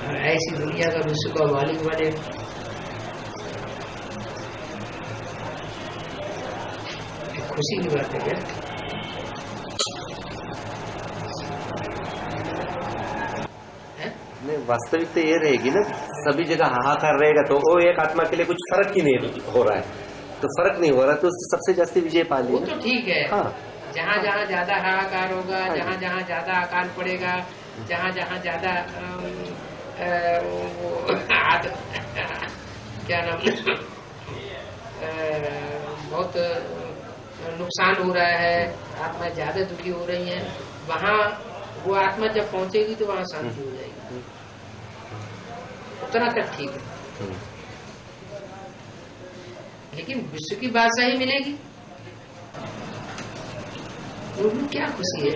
और ऐसी दुनिया का विश्व का मालिक बने, खुशी की बात है क्या? वास्तविकता ये रहेगी ना, सभी जगह हाहाकार रहेगा तो वो एक आत्मा के लिए कुछ फर्क ही नहीं हो रहा है, तो फर्क नहीं हो रहा तो उससे सबसे जास्ती विजय पा ली। वो तो ठीक है। हाँ, जहाँ जहाँ ज्यादा हाहाकार होगा, जहाँ जहाँ ज्यादा अकाल पड़ेगा, जहाँ जहाँ ज्यादा क्या नाम बहुत नुकसान हो रहा है, आत्मा ज्यादा दुखी हो रही है, वहाँ वो आत्मा जब पहुंचेगी तो वहाँ शांति हो जाएगी। उतना तक ठीक है, लेकिन विश्व की बादशाही मिलेगी, उनको क्या खुशी है?